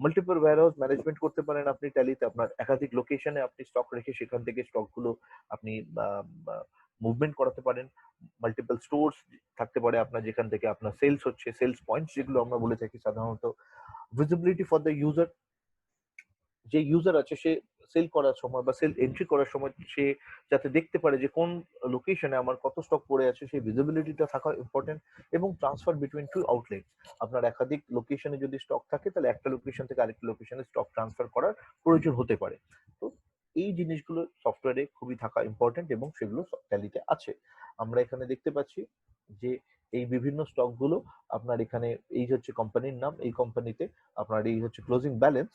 multiple warehouse management করতে পারেন আপনি ট্যালিতে। আপনার একাধিক লোকেশনে আপনি স্টক রেখে সেখান থেকে স্টকগুলো আপনি মুভমেন্ট করাতে পারেন। মাল্টিপল স্টোরস থাকতে পারে আপনার, যেখান থেকে আপনার সেলস হচ্ছে, সেলস পয়েন্টস যেগুলো আমরা বলে থাকি সাধারণত। ভিজিবিলিটি ফর দ্য ইউজার, যে ইউজার আছে সে সেল করার সময় বা সেল এন্ট্রি করার সময় সে যাতে দেখতে পারে যে কোন লোকেশনে আমার কত স্টক পড়ে আছে, সেই ভিজিবিলিটিটা থাকা ইম্পর্টেন্ট। এবং ট্রান্সফার বিটুইন টু আউটলেট, আপনার একাধিক লোকেশনে যদি স্টক থাকে তাহলে একটা লোকেশন থেকে আরেকটা লোকেশনে স্টক ট্রান্সফার করার প্রয়োজন হতে পারে। তো এই জিনিসগুলো সফটওয়্যারে খুবই থাকা ইম্পর্টেন্ট এবং সেগুলো ট্যালিতে আছে। আমরা এখানে দেখতে পাচ্ছি যে এই বিভিন্ন স্টক গুলো আপনার এখানে, এই হচ্ছে কোম্পানির নাম, এই কোম্পানিতে আপনার এই হচ্ছে ক্লোজিং ব্যালেন্স।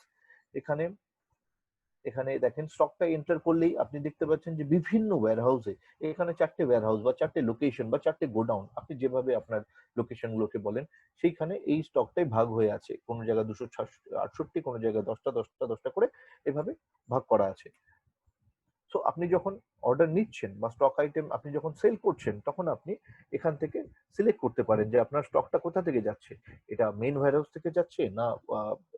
এখানে দেখেন স্টকটা এন্টার করলেই আপনি দেখতে পাচ্ছেন যে বিভিন্ন ওয়্যারহাউসে, এখানে 4টে ওয়্যারহাউস বা 4টে লোকেশন বা 4টে গোডাউন, আপনি যেভাবে আপনার লোকেশন গুলোকে বলেন, সেইখানে এই স্টকটাই ভাগ হয়ে আছে। কোনো জায়গায় 268, কোনো জায়গায় 10টা করে এভাবে ভাগ করা আছে। সো আপনি যখন অর্ডার নিচ্ছেন বা স্টক আইটেম আপনি যখন সেল করছেন, তখন আপনি এখান থেকে সিলেক্ট করতে পারেন যে আপনার স্টকটা কোথা থেকে যাচ্ছে। এটা মেইন ওয়্যারহাউস থেকে যাচ্ছে, না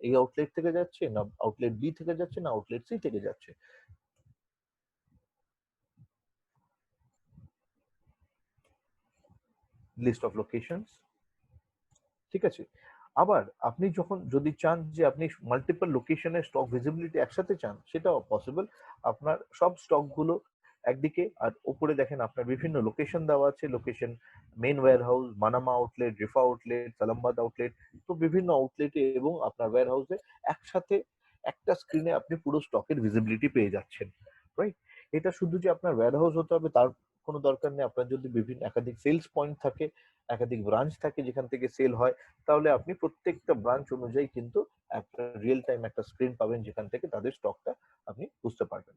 এই আউটলেট থেকে যাচ্ছে, না আউটলেট বি থেকে যাচ্ছে, না আউটলেট সি থেকে যাচ্ছে। লিস্ট অফ লোকেশনস, ঠিক আছে। আবার আপনি যখন যদি চান যে আপনি মাল্টিপল লোকেশনের স্টক ভিজিবিলিটি একসাথে চান, সেটাও পসিবল। আপনার সব স্টক গুলো একদিকে, আর উপরে দেখেন আপনার বিভিন্ন লোকেশন দেওয়া আছে, location main warehouse, Manama outlet, Riffa outlet, Salmabad outlet, তো বিভিন্ন আউটলেটে এবং আপনার ওয়্যারহাউসে একসাথে একটা স্ক্রিনে আপনি পুরো স্টকের ভিজিবিলিটি পেয়ে যাচ্ছেন, রাইট? এটা শুধু যে আপনার ওয়্যারহাউস হতে হবে তার কোনো দরকার নেই। আপনার যদি বিভিন্ন একাধিক সেলস পয়েন্ট থাকে, একাধিক ব্রাঞ্চ থাকে যেখান থেকে সেল হয়, তাহলে আপনি প্রত্যেকটা ব্রাঞ্চ অনুযায়ী কিন্তু একটা রিয়েল টাইম একটা স্ক্রিন পাবেন যেখান থেকে তাদের স্টকটা আপনি বুঝতে পারবেন।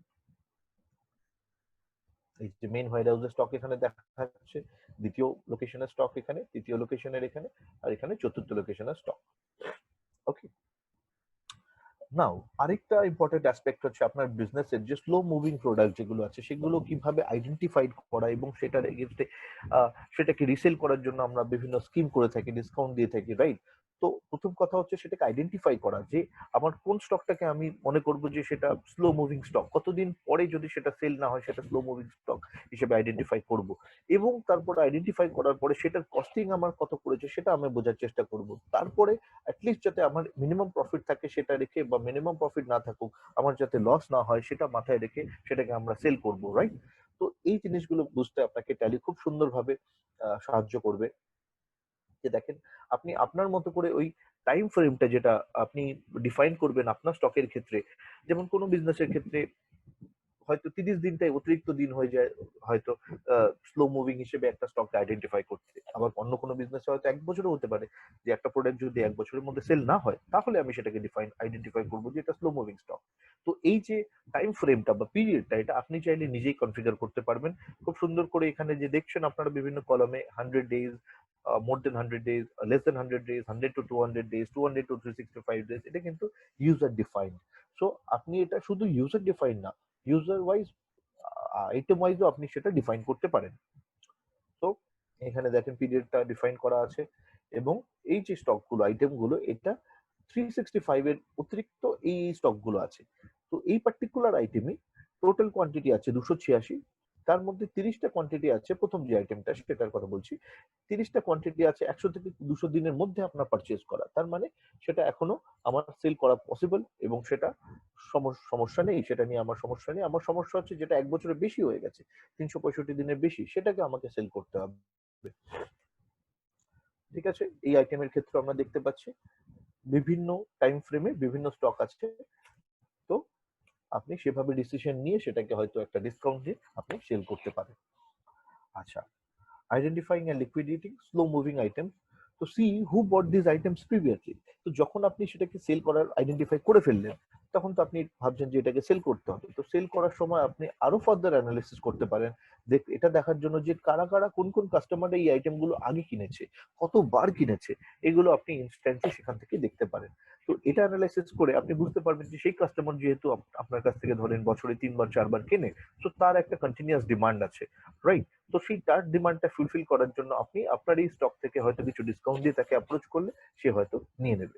এই যে মেইন ওয়্যারহাউসের স্টক এখানে দেখা যাচ্ছে, দ্বিতীয় লোকেশনের স্টক এখানে, তৃতীয় লোকেশনের এখানে, আর এখানে চতুর্থ লোকেশনের স্টক। ওকে, নাও আরেকটা ইম্পর্টেন্ট অ্যাসপেক্ট হচ্ছে আপনার বিজনেসের যে স্লো মুভিং প্রোডাক্ট যেগুলো আছে সেগুলো কিভাবে আইডেন্টিফাইড করা এবং সেটার এগেইনস্টে সেটাকে রিসেল করার জন্য আমরা বিভিন্ন স্কিম করে থাকি, ডিসকাউন্ট দিয়ে থাকি, রাইট? তো প্রথম কথা হচ্ছে সেটাকে আইডেন্টিফাই করা যে আমার কোন স্টকটাকে আমি মনে করব যে সেটা স্লো মুভিং স্টক, কতদিন পরে যদি সেটা সেল না হয় সেটা স্লো মুভিং স্টক হিসেবে আইডেন্টিফাই করব, এবং তারপর আইডেন্টিফাই করার পরে সেটার কস্টিং আমার কত পড়েছে সেটা আমি বোঝার চেষ্টা করব। তারপরে অ্যাটলিস্ট যাতে আমার মিনিমাম প্রফিট থাকে সেটা রেখে, বা মিনিমাম প্রফিট না থাকুক আমার যাতে লস না হয় সেটা মাথায় রেখে সেটাকে আমরা সেল করব, রাইট? তো এই জিনিসগুলো বুঝতে আপনাকে ট্যালি খুব সুন্দরভাবে সাহায্য করবে। যে দেখেন আপনি আপনার মতো করে ওই টাইম ফ্রেমটা যেটা আপনি ডিফাইন করবেন আপনার স্টকের ক্ষেত্রে, যেমন কোনো বিজনেসের ক্ষেত্রে হয়তো 30 দিনটাই অতিরিক্ত দিন হয়ে যায় হয়তো স্লো মুভিং হিসেবে একটা স্টককে আইডেন্টিফাই করতে। আবার অন্য কোনো বিজনেসে হয়তো 1 বছরও হতে পারে যে একটা প্রোডাক্ট যদি 1 বছরের মধ্যে সেল না হয় তাহলে আমি সেটাকে আইডেন্টিফাই করবো যে এটা স্লো মুভিং স্টক। তো এই যে টাইম ফ্রেমটা বা পিরিয়ডটা, এটা আপনি চাইলে নিজেই কনফিগার করতে পারবেন খুব সুন্দর করে। এখানে যে দেখছেন আপনারা বিভিন্ন কলমে 100 days, more than 100 days, less than 100 days, 100 to 200 days, 200 to 365 days, এটা কিন্তু ইউজার ডিফাইন্ড। সো আপনি এটা শুধু ইউজার ডিফাইন্ড না, ইউজার ওয়াইজ আইটেম ওয়াইজও আপনি সেটা ডিফাইন করতে পারেন। তো এখানে দেখেন পিরিয়ডটা ডিফাইন করা আছে, এবং এই যে স্টকগুলো আইটেমগুলো এটা 365 এর অতিরিক্ত এই স্টকগুলো আছে। তো এই পার্টিকুলার আইটেমে টোটাল কোয়ান্টিটি আছে 286, তার মধ্যে 30টা কোয়ান্টিটি আছে, প্রথম যে আইটেমটা সেটার কথা বলছি, 30টা কোয়ান্টিটি আছে 100 থেকে 200 দিনের মধ্যে আপনার পারচেজ করা। তার মানে সেটা এখনো আমার সেল করা পসিবল, এবং সেটা সমস্যা নেই, সেটা নিয়ে আমার সমস্যা নেই। আমার সমস্যা হচ্ছে যেটা 1 বছরের বেশি হয়ে গেছে, 365 দিনের বেশি, সেটাকে আমাকে সেল করতে হবে। ঠিক আছে, এই আইটেমের ক্ষেত্রে আমরা দেখতে পাচ্ছি বিভিন্ন টাইম ফ্রেমে বিভিন্ন স্টক আছে। তো আপনি সেভাবে ডিসিশন নিয়ে সেটাকে হয়তো একটা ডিসকাউন্ট দিয়ে আপনি সেল করতে পারেন। আচ্ছা, identifying and liquidating slow moving items. তো see who bought this items previously. তো যখন আপনি সেটাকে সেল করার আইডেন্টিফাই করে ফেললেন তখন তো আপনি ভাবছেন যে এটাকে সেল করতে হবে। তো সেল করার সময় আপনি আরো ফার্দার অ্যানালিসিস করতে পারেন, এটা দেখার জন্য যে কারা কারা কোন কোন কাস্টমার এই আইটেমগুলো আগে কিনেছে, কতবার কিনেছে, এগুলো আপনি ইনস্ট্যান্টলি সেখান থেকে দেখতে পারেন। তো এটা অ্যানালাইসিস করে আপনি বুঝতে পারবেন যে সেই কাস্টমার যেহেতু আপনার কাছ থেকে ধরেন বছরে 3 বার 4 বার কেনে, তো তার একটা কন্টিনিউয়াস ডিমান্ড আছে, রাইট? তো সেই তার ডিমান্ডটা ফুলফিল করার জন্য আপনি আপনার এই স্টক থেকে হয়তো কিছু ডিসকাউন্ট দিয়ে তাকে অ্যাপ্রোচ করলে সে হয়তো নিয়ে নেবে,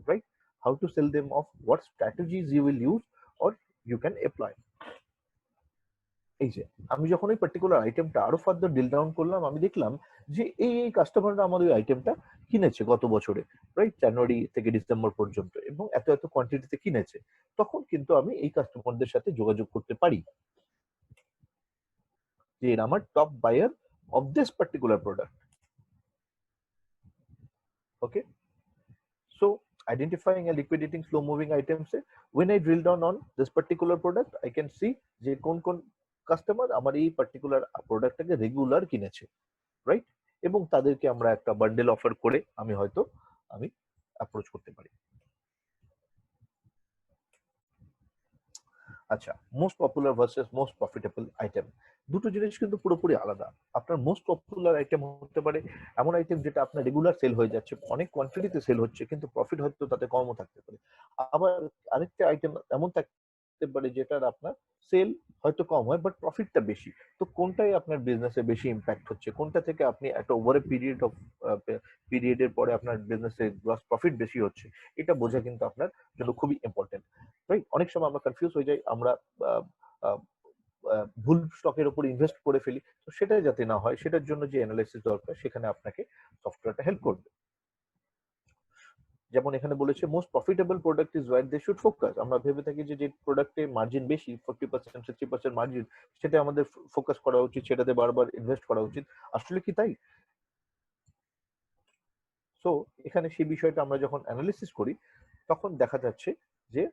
right? How to sell them off, what strategies you will use or you can apply. এই যে আমি যখন ওই পার্টিকুলার আইটেমটা আরো ফার্দার ডিল ডাউন করলাম, আমি দেখলাম যে এই কাস্টমাররা আমাদের ওই আইটেমটা কিনেছে গত বছরে, রাইট, জানুয়ারি থেকে ডিসেম্বর পর্যন্ত, এবং এত এত কোয়ান্টিটিতে কিনেছে। তখন কিন্তু আমি এই কাস্টমারদের সাথে যোগাযোগ করতে পারি যে এরা আমার top buyer of this particular product. Okay, so identifying and liquidating slow moving items, when I drill down on this particular product I can see যে কোন কোন কাস্টমার আমার এই পার্টিকুলার প্রোডাক্টটাকে রেগুলার কিনেছে, রাইট? এবং তাদেরকে আমরা একটা বান্ডেল অফার করে আমি হয়তো আমি অ্যাপ্রোচ করতে পারি। আচ্ছা, most popular versus most profitable item, দুটো জিনিস কিন্তু পুরোপুরি আলাদা। আপনার মোস্ট পপুলার আইটেম হতে পারে এমন আইটেম যেটা আপনার রেগুলার সেল হয়ে যাচ্ছে, অনেক কোয়ান্টিটিতে সেল হচ্ছে, কিন্তু প্রফিট হয়তো তাতে কমও থাকতে পারে। আবার আরেকটা আইটেম এমন থাকতে পারে যেটার আপনার সেল হয়তো কম হয় বাট প্রফিটটা বেশি। তো কোনটাই আপনার বিজনেসে বেশি ইম্প্যাক্ট হচ্ছে, কোনটা থেকে আপনি একটা ওভার পিরিয়ডের পরে আপনার বিজনেসে গ্রস প্রফিট বেশি হচ্ছে, এটা বোঝা কিন্তু আপনার জন্য খুবই ইম্পর্টেন্ট, রাইট? অনেক সময় আমরা কনফিউজ হয়ে যাই, আমরা ভুল স্টকের উপর ইনভেস্ট করে ফেলি। তো সেটা যাতে না হয় সেটার জন্য যে অ্যানালাইসিস দরকার সেখানে আপনাকে সফটওয়্যারটা হেল্প করবে। যেমন এখানে বলেছে most profitable product is where they should focus. আমরা ভেবে থাকি যে প্রোডাক্টে মার্জিন বেশি, 40% 60% মার্জিন, সেটা আমাদের ফোকাস করা উচিত, সেটাতে বারবার ইনভেস্ট করা উচিত। আসলে কি তাই? সো এখানে সেই বিষয়টা আমরা যখন অ্যানালিসিস করি তখন দেখা যাচ্ছে যে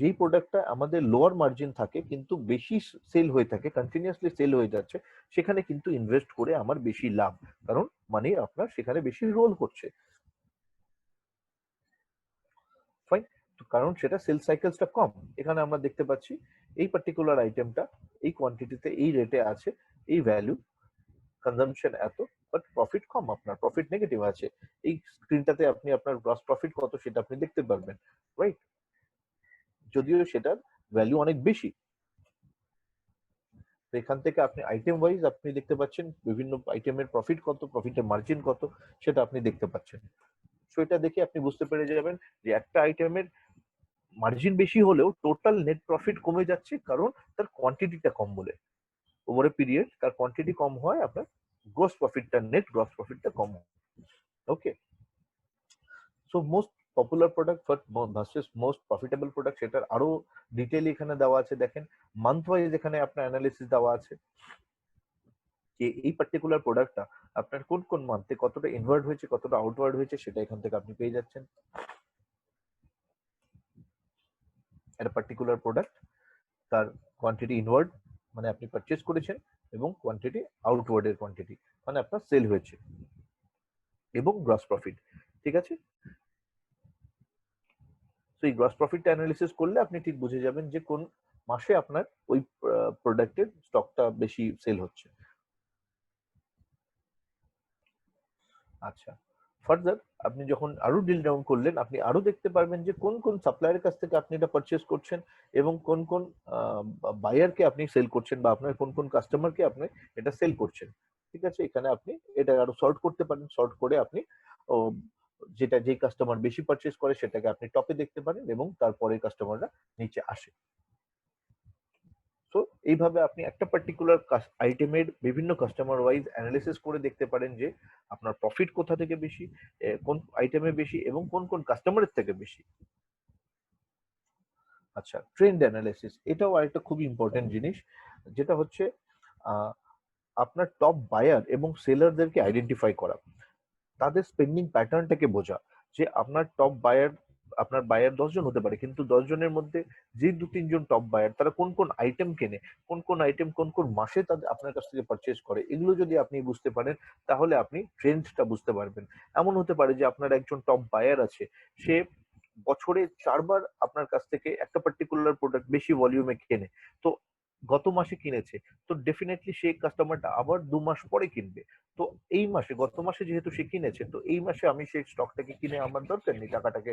যেই প্রোডাক্টটা আমাদের লোয়ার মার্জিন থাকে কিন্তু বেশি সেল হয়ে থাকে, কন্টিনিউয়াসলি সেল হয়ে যাচ্ছে, সেখানে কিন্তু ইনভেস্ট করে আমার বেশি লাভ, কারণ মানে আপনার সেখানে বেশি রোল করছে, ফাইন। তো কারণ সেটা সেল সাইকেলসটা কম। এখানে আমরা দেখতে পাচ্ছি এই পার্টিকুলার আইটেমটা এই কোয়ান্টিটিতে এই রেটে আছে, এই ভ্যালু, কনজাম্পশন এত, বাট প্রফিট কম, আপনার প্রফিট নেগেটিভ আছে। এই স্ক্রিনটাতে আপনি আপনার গ্রস প্রফিট কত সেটা আপনি দেখতে পারবেন, রাইট? যদিও সেটার ভ্যালু অনেক বেশি। এখান থেকে আপনি আইটেম ওয়াইজ আপনি দেখতে পাচ্ছেন বিভিন্ন আইটেমের প্রফিট কত, প্রফিটের মার্জিন কত, সেটা আপনি দেখতে পাচ্ছেন। সো এটা দেখে আপনি বুঝতে পেরে যাবেন যে একটা আইটেমের মার্জিন বেশি হলেও টোটাল নেট প্রফিট কমে যাচ্ছে, কারণ তার কোয়ান্টিটিটা কম বলে। ওভার এ পিরিয়ড তার কোয়ান্টিটি কম হয়, আপনার গ্রোস প্রফিটটা, নেট গ্রোস প্রফিটটা কম হয়। Okay, so most popular product versus most profitable product, সেটার আরো ডিটেইল এখানে দেওয়া আছে। দেখেন মান্থ ওয়াইজ এখানে আপনার অ্যানালিসিস দেওয়া আছে যে এই পার্টিকুলার প্রোডাক্টটা আপনার কোন কোন মান্থে কতটা ইনওয়ার্ড হয়েছে, কতটা আউটওয়ার্ড হয়েছে, সেটা এখান থেকে আপনি পেয়ে যাচ্ছেন। একটা পার্টিকুলার প্রোডাক্ট তার কোয়ান্টিটি ইনওয়ার্ড মানে আপনি পারচেজ করেছেন, এবং কোয়ান্টিটি আউটওয়ার্ড এর কোয়ান্টিটি মানে আপনার সেল হয়েছে, এবং গ্রস প্রফিট। ঠিক আছে, তো এই গ্রস প্রফিটটা অ্যানালিসিস করলে আপনি ঠিক বুঝে যাবেন যে কোন মাসে আপনার ওই প্রোডাক্টের স্টকটা বেশি সেল হচ্ছে। আচ্ছা, ফার্দার আপনি যখন আরো ডিল ডাউন করলেন, আপনি আরো দেখতে পারবেন যে কোন কোন সাপ্লায়ারের কাছ থেকে আপনি এটা পারচেজ করছেন, এবং কোন কোন বায়ারকে আপনি সেল করছেন, বা আপনার কোন কোন কাস্টমারকে আপনি এটা সেল করছেন। ঠিক আছে, এখানে আপনি এটা আরো সর্ট করতে পারেন। সর্ট করে আপনি ও, যেটা যে কাস্টমার বেশি পারচেজ করে সেটাকে আপনি টপে দেখতে পারেন, এবং তারপরে কাস্টমাররা নিচে আসে। তো এইভাবে আপনি একটা পার্টিকুলার আইটেমের বিভিন্ন কাস্টমার ওয়াইজ অ্যানালিসিস করে দেখতে পারেন যে আপনার প্রফিট কোথা থেকে বেশি, কোন আইটেমে বেশি, এবং কোন কোন কাস্টমারের থেকে বেশি। আচ্ছা, ট্রেন্ড অ্যানালিসিস এটাও আরেকটা খুব ইম্পর্টেন্ট জিনিস, যেটা হচ্ছে আহ, আপনার টপ বায়ার এবং সেলারদেরকে আইডেন্টিফাই করা, তাদের স্পেন্ডিং প্যাটার্নটাকে বোঝা। যে আপনার টপ বায়ার, আপনার বায়ার 10 জন হতে পারে, কিন্তু 10 জনের মধ্যে যে 2-3 জন টপ বায়ার তারা কোন কোন আইটেম কেনে, কোন কোন আইটেম কোন কোন মাসে তাদের আপনার কাছ থেকে পারচেজ করে, এগুলো যদি আপনি বুঝতে পারেন তাহলে আপনি ট্রেন্ডটা বুঝতে পারবেন। এমন হতে পারে যে আপনার একজন টপ বায়ার আছে, সে বছরে 4 বার আপনার কাছ থেকে একটা পার্টিকুলার প্রোডাক্ট বেশি ভলিউমে কেনে, তো গত মাসে কিনেছে, তো ডেফিনেটলি সেই কাস্টমারটা আবার 2 মাস পরে কিনবে। তো এই মাসে, গত মাসে যেহেতু সে কিনেছে, তো এই মাসে আমি সেই স্টকটাকে কিনে আমার দরকার নেই টাকাটাকে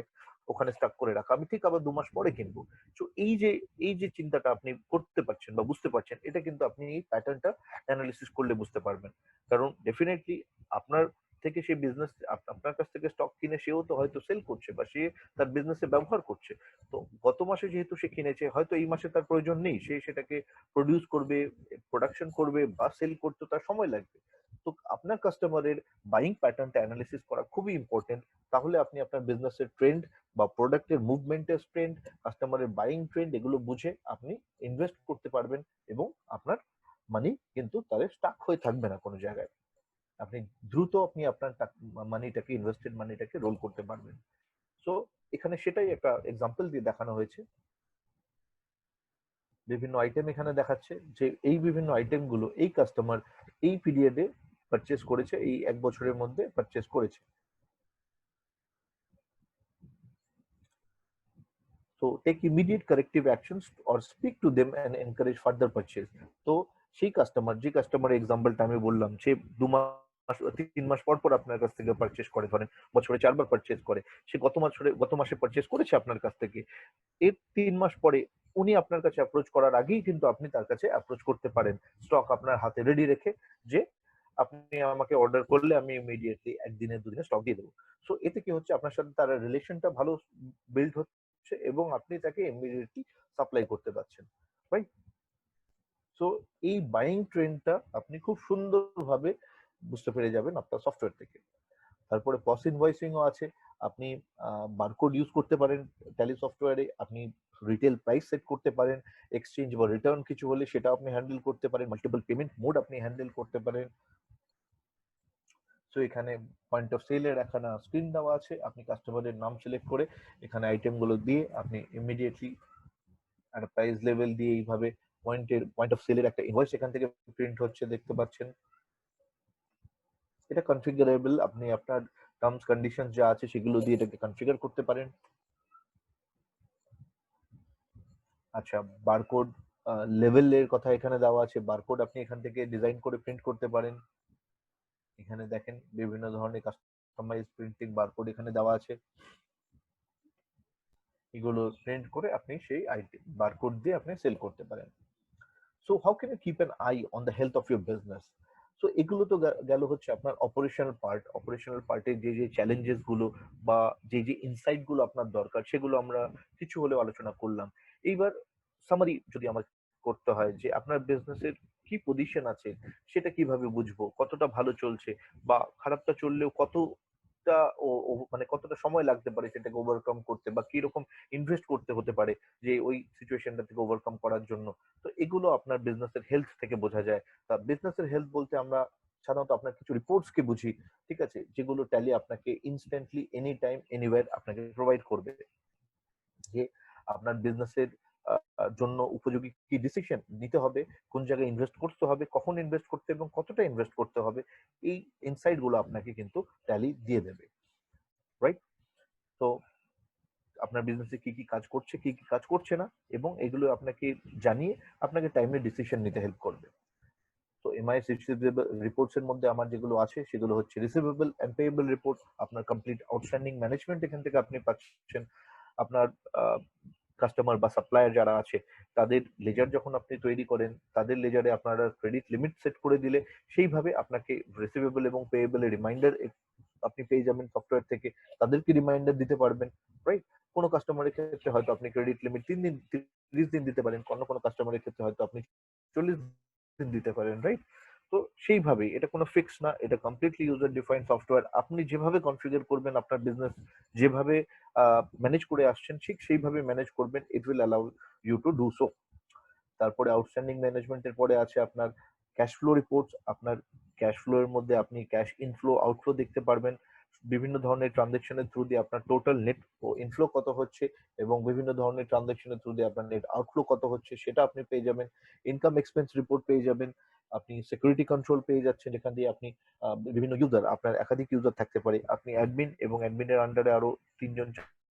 ওখানে স্টক করে রাখা, আমি ঠিক আবার 2 মাস পরে কিনবো। তো এই যে চিন্তাটা আপনি করতে পারছেন বা বুঝতে পারছেন, এটা কিন্তু আপনি এই প্যাটার্নটা অ্যানালিসিস করলে বুঝতে পারবেন। কারণ ডেফিনেটলি আপনার থেকে সেই বিজনেস, আপনার কাছ থেকে স্টক কিনে সেও তো হয়তো সেল করছে, বা সে তার বিজনেসে ব্যবহার করছে। তো গত মাসে যেহেতু সে কিনেছে, হয়তো এই মাসে তার প্রয়োজন নেই, সে সেটাকে প্রডিউস করবে, প্রোডাকশন করবে বা সেল করতে তার সময় লাগবে। তো আপনার কাস্টমারের বাইং প্যাটার্নটা অ্যানালিসিস করা খুবই ইম্পর্টেন্ট। তাহলে আপনি আপনার বিজনেসের ট্রেন্ড বা প্রোডাক্টের মুভমেন্টের ট্রেন্ড, কাস্টমারের বাইং ট্রেন্ড, এগুলো বুঝে আপনি ইনভেস্ট করতে পারবেন, এবং আপনার মানি কিন্তু তাদের স্টাক হয়ে থাকবে না কোনো জায়গায়। আপনি দ্রুত আপনি আপনার মানিটাকে, ইনভেস্টেড মানিটাকে রোল করতে পারবেন। সো এখানে সেটাই একটা এক্সাম্পল দিয়ে দেখানো হয়েছে। বিভিন্ন আইটেম এখানে দেখাচ্ছে যে এই বিভিন্ন আইটেম গুলো এই কাস্টমার এই পিরিয়ডে পারচেস করেছে, এই 1 বছরের মধ্যে পারচেস করেছে। তো take immediate corrective actions or speak to them and encourage further purchase. তো সেই কাস্টমার, যে কাস্টমার এক্সাম্পলটা আমি বললাম, সে 2 মাস 3 মাস পর পর আপনার কাছ থেকে পারচেস করে, ধরেন বছরে 4 বার পারচেস করে, সে গত মাসে পারচেস করেছে আপনার কাছ থেকে, এর 3 মাস পরে উনি আপনার কাছে অ্যাপ্রোচ করার আগেই কিন্তু আপনি তার কাছে অ্যাপ্রোচ করতে পারেন, স্টক আপনার হাতে রেডি রেখে, যে আপনি আমাকে অর্ডার করলে আমি ইমিডিয়েটলি 1 দিনে 2 দিনে স্টক দিয়ে দেবো। সো এতে কি হচ্ছে, আপনার সাথে তার রিলেশনটা ভালো বিল্ড হচ্ছে, এবং আপনি তাকে ইমিডিয়েটলি সাপ্লাই করতে পারছেন, রাইট? সো এই বাইং ট্রেন্ডটা আপনি খুব সুন্দরভাবে বুঝতে পেরে যাবেন আপনার সফটওয়্যার থেকে। তারপরে পস ইনভয়েসিং ও আছে, আপনি বারকোড ইউজ করতে পারেন ট্যালি সফটওয়্যারে, আপনি রিটেল প্রাইস সেট করতে পারেন, এক্সচেঞ্জ বা রিটার্ন কিছু হলে সেটা আপনি হ্যান্ডেল করতে পারেন, মাল্টিপল পেমেন্ট মোড আপনি হ্যান্ডেল করতে পারেন। সো এখানে পয়েন্ট অফ সেলের এখানে স্ক্রিন দেওয়া আছে, আপনি কাস্টমারের নাম সিলেক্ট করে এখানে আইটেম গুলো দিয়ে আপনি ইমিডিয়েটলি একটা প্রাইস লেভেল দিয়ে এইভাবে পয়েন্ট অফ সেলের একটা ইনভয়েস এখান থেকে প্রিন্ট হচ্ছে দেখতে পাচ্ছেন। এটা কনফিগারেবল, আপনি আপনার টার্মস কন্ডিশন যা আছে সেগুলো দিয়ে এটাকে কনফিগার করতে পারেন। আচ্ছা, বারকোড লেভেলের কথা এখানে দেওয়া আছে, বারকোড আপনি এখান থেকে ডিজাইন করে প্রিন্ট করতে পারেন। এখানে দেখেন বিভিন্ন ধরনের কাস্টমাইজ প্রিন্টিং বারকোড এখানে দেওয়া আছে, এগুলো প্রিন্ট করে আপনি সেই আইটেম বারকোড দিয়ে আপনি সেল করতে পারেন। So how can you keep an eye on the health of your business? So এগুলো তো গেল হচ্ছে আপনার অপারেশনাল পার্টে যে যে চ্যালেঞ্জেস গুলো বা যে যে ইনসাইট গুলো আপনার দরকার সেগুলো আমরা কিছু হলেও আলোচনা করলাম। এইবার সামারি যদি আমার করতে হয় যে আপনার বিজনেসের কি পজিশন আছে সেটা কিভাবে বুঝবো, কতটা ভালো চলছে বা খারাপটা চললেও কতটা মানে কতটা সময় লাগতে পারে সেটাকে ওভারকাম করতে বা কি রকম ইনভেস্ট করতে হতে পারে যে ওই সিচুয়েশনটা থেকে ওভারকাম করার জন্য। তো এগুলো আপনার বিজনেসের হেলথ থেকে বোঝা যায়। তা বিজনেসের হেলথ বলতে আমরা সাধারণত আপনার কিছু রিপোর্টস কে বুঝি, ঠিক আছে, যেগুলো ট্যালি আপনাকে ইনস্ট্যান্টলি এনি টাইম এনিওয়্যার আপনাকে প্রোভাইড করবে যে আপনার বিজনেসের জন্য উপযোগী কি ডিসিশন নিতে হবে, কোন জায়গায় ইনভেস্ট করতে হবে, কখন ইনভেস্ট করতে এবং কতটা ইনভেস্ট করতে হবে, এই ইনসাইট গুলো আপনাকে কিন্তু ট্যালি দিয়ে দেবে, রাইট? তো আপনার বিজনেসে কি কি কাজ করছে, কি কি কাজ করছে না, এবং এগুলো আপনাকে জানিয়ে আপনাকে টাইমলি ডিসিশন নিতে হেল্প করবে। তো এমআইএস রিসিভেবল রিপোর্টস এর মধ্যে আমার যেগুলো আছে সেগুলো হচ্ছে রিসিভেবল এন্ড পেয়েবল রিপোর্ট, আপনার কমপ্লিট আউটস্ট্যান্ডিং ম্যানেজমেন্ট এখান থেকে আপনি পাচ্ছেন। আপনার কাস্টমার বা সাপ্লায়ার যারা আছে তাদের লেজার যখন আপনি তৈরি করেন, তাদের লেজারে আপনারা ক্রেডিট লিমিট সেট করে দিলে সেইভাবে আপনাকে রিসিভেবল এবং পেয়েবল এর রিমাইন্ডার আপনি পেয়ে যাবেন সফটওয়্যার থেকে, তাদেরকে রিমাইন্ডার দিতে পারবেন, রাইট? কোনো কাস্টমারের ক্ষেত্রে হয়তো আপনি ক্রেডিট লিমিট 3 দিন 30 দিন দিতে পারেন, কোনো কাস্টমারের ক্ষেত্রে হয়তো আপনি 40 দিন দিতে পারেন, রাইট? তো সেইভাবেই, এটা কোনো ফিক্স না, এটা কমপ্লিটলি ইউজার ডিফাইন্ড সফটওয়্যার। আপনি যেভাবে কনফিগার করবেন আপনার বিজনেস যেভাবে ম্যানেজ করে আসছেন ঠিক সেইভাবে ম্যানেজ করবেন, it will allow you to do so. তারপরে আউটস্ট্যান্ডিং ম্যানেজমেন্টের পরে আছে আপনার ক্যাশ ফ্লো রিপোর্টস। আপনার ক্যাশ ফ্লো এর মধ্যে আপনি ক্যাশ ইনফ্লো আউটফ্লো দেখতে পারবেন, বিভিন্ন ধরনের ট্রানজাকশনের থ্রু দিয়ে আপনার টোটাল নেট ইনফ্লো কত হচ্ছে এবং বিভিন্ন ধরনের ট্রানজাকশনের থ্রু দিয়ে আপনার নেট আউটফ্লো কত হচ্ছে সেটা আপনি পেয়ে যাবেন। ইনকাম এক্সপেন্স রিপোর্ট পেয়ে যাবেন, আপনি সিকিউরিটি কন্ট্রোল পেয়ে যাচ্ছেন যেখান দিয়ে আপনি বিভিন্ন ইউজার, আপনার একাধিক ইউজার থাকতে পারে, আপনি অ্যাডমিন এবং অ্যাডমিনের আন্ডারে আরো 3 জন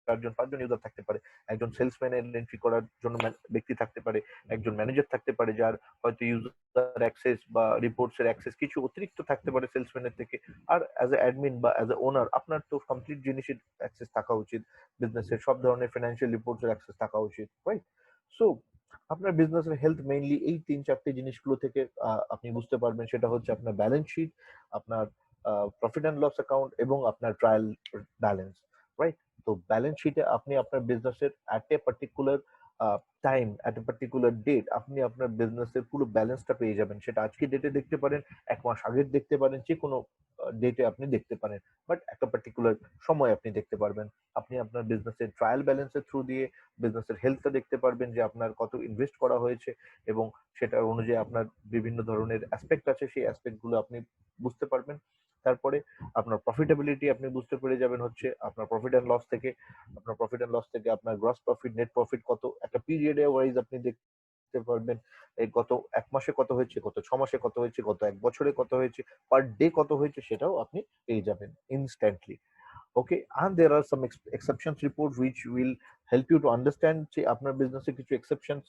4 জন 5 জন ইউজার থাকতে পারে, একজন সেলসম্যানের এন্ট্রি করার জন্য ব্যক্তি থাকতে পারে, একজন ম্যানেজার থাকতে পারে যার হয়তো ইউজার অ্যাক্সেস বা রিপোর্টস এর অ্যাক্সেস কিছু অতিরিক্ত থাকতে পারে সেলসম্যানের থেকে। আর অ্যাজ এ অ্যাডমিন বা অ্যাজ এ ওনার আপনার তো কমপ্লিট জিনিসের অ্যাক্সেস থাকা উচিত, বিজনেসের সব ধরনের ফিনান্সিয়াল রিপোর্টস এর অ্যাক্সেস থাকা উচিত, রাইট? সো আপনার বিজনেসের হেলথ মেইনলি এই 3-4টে জিনিসগুলো থেকে আপনি বুঝতে পারবেন। সেটা হচ্ছে আপনার ব্যালেন্স শিট, আপনার প্রফিট অ্যান্ড লস অ্যাকাউন্ট এবং আপনার ট্রায়াল ব্যালেন্স, রাইট? তো ব্যালেন্স শিটে আপনি আপনার বিজনেসের at a particular time, at a particular date আপনি আপনার বিজনেসের পুরো ব্যালেন্সটা পেয়ে যাবেন। সেটা আজকের ডেটে দেখতে পারেন, 1 মাস আগের দেখতে পারেন, যে কোনো ডেটে আপনি দেখতে পারেন, বাট একটা পার্টিকুলার সময় আপনি দেখতে পারবেন। আপনি আপনার বিজনেসের ট্রায়াল ব্যালেন্সের থ্রু দিয়ে বিজনেসের হেলথটা দেখতে পারবেন যে আপনার কত ইনভেস্ট করা হয়েছে এবং সেটার অনুযায়ী আপনার বিভিন্ন ধরনের অ্যাসপেক্ট আছে, সেই অ্যাসপেক্ট গুলো আপনি বুঝতে পারবেন। তারপরে আপনার প্রফিটেবিলিটি আপনি বুঝতে পেরে যাবেন হচ্ছে আপনার প্রফিট অ্যান্ড লস থেকে। আপনার প্রফিট অ্যান্ড লস থেকে আপনার গ্রস প্রফিট, নেট প্রফিট কত একটা পিরিয়ড ওয়াইজ আপনি দেখতে পারবেন। এই গত 1 মাসে কত হয়েছে, গত 6 মাসে কত হয়েছে, গত 1 বছরে কত হয়েছে, পার ডে কত হয়েছে সেটাও আপনি পেয়ে যাবেন instantly. Okay, and there are some exceptions report which will help you to understand যে আপনার বিজনেসে কিছু এক্সেপশনস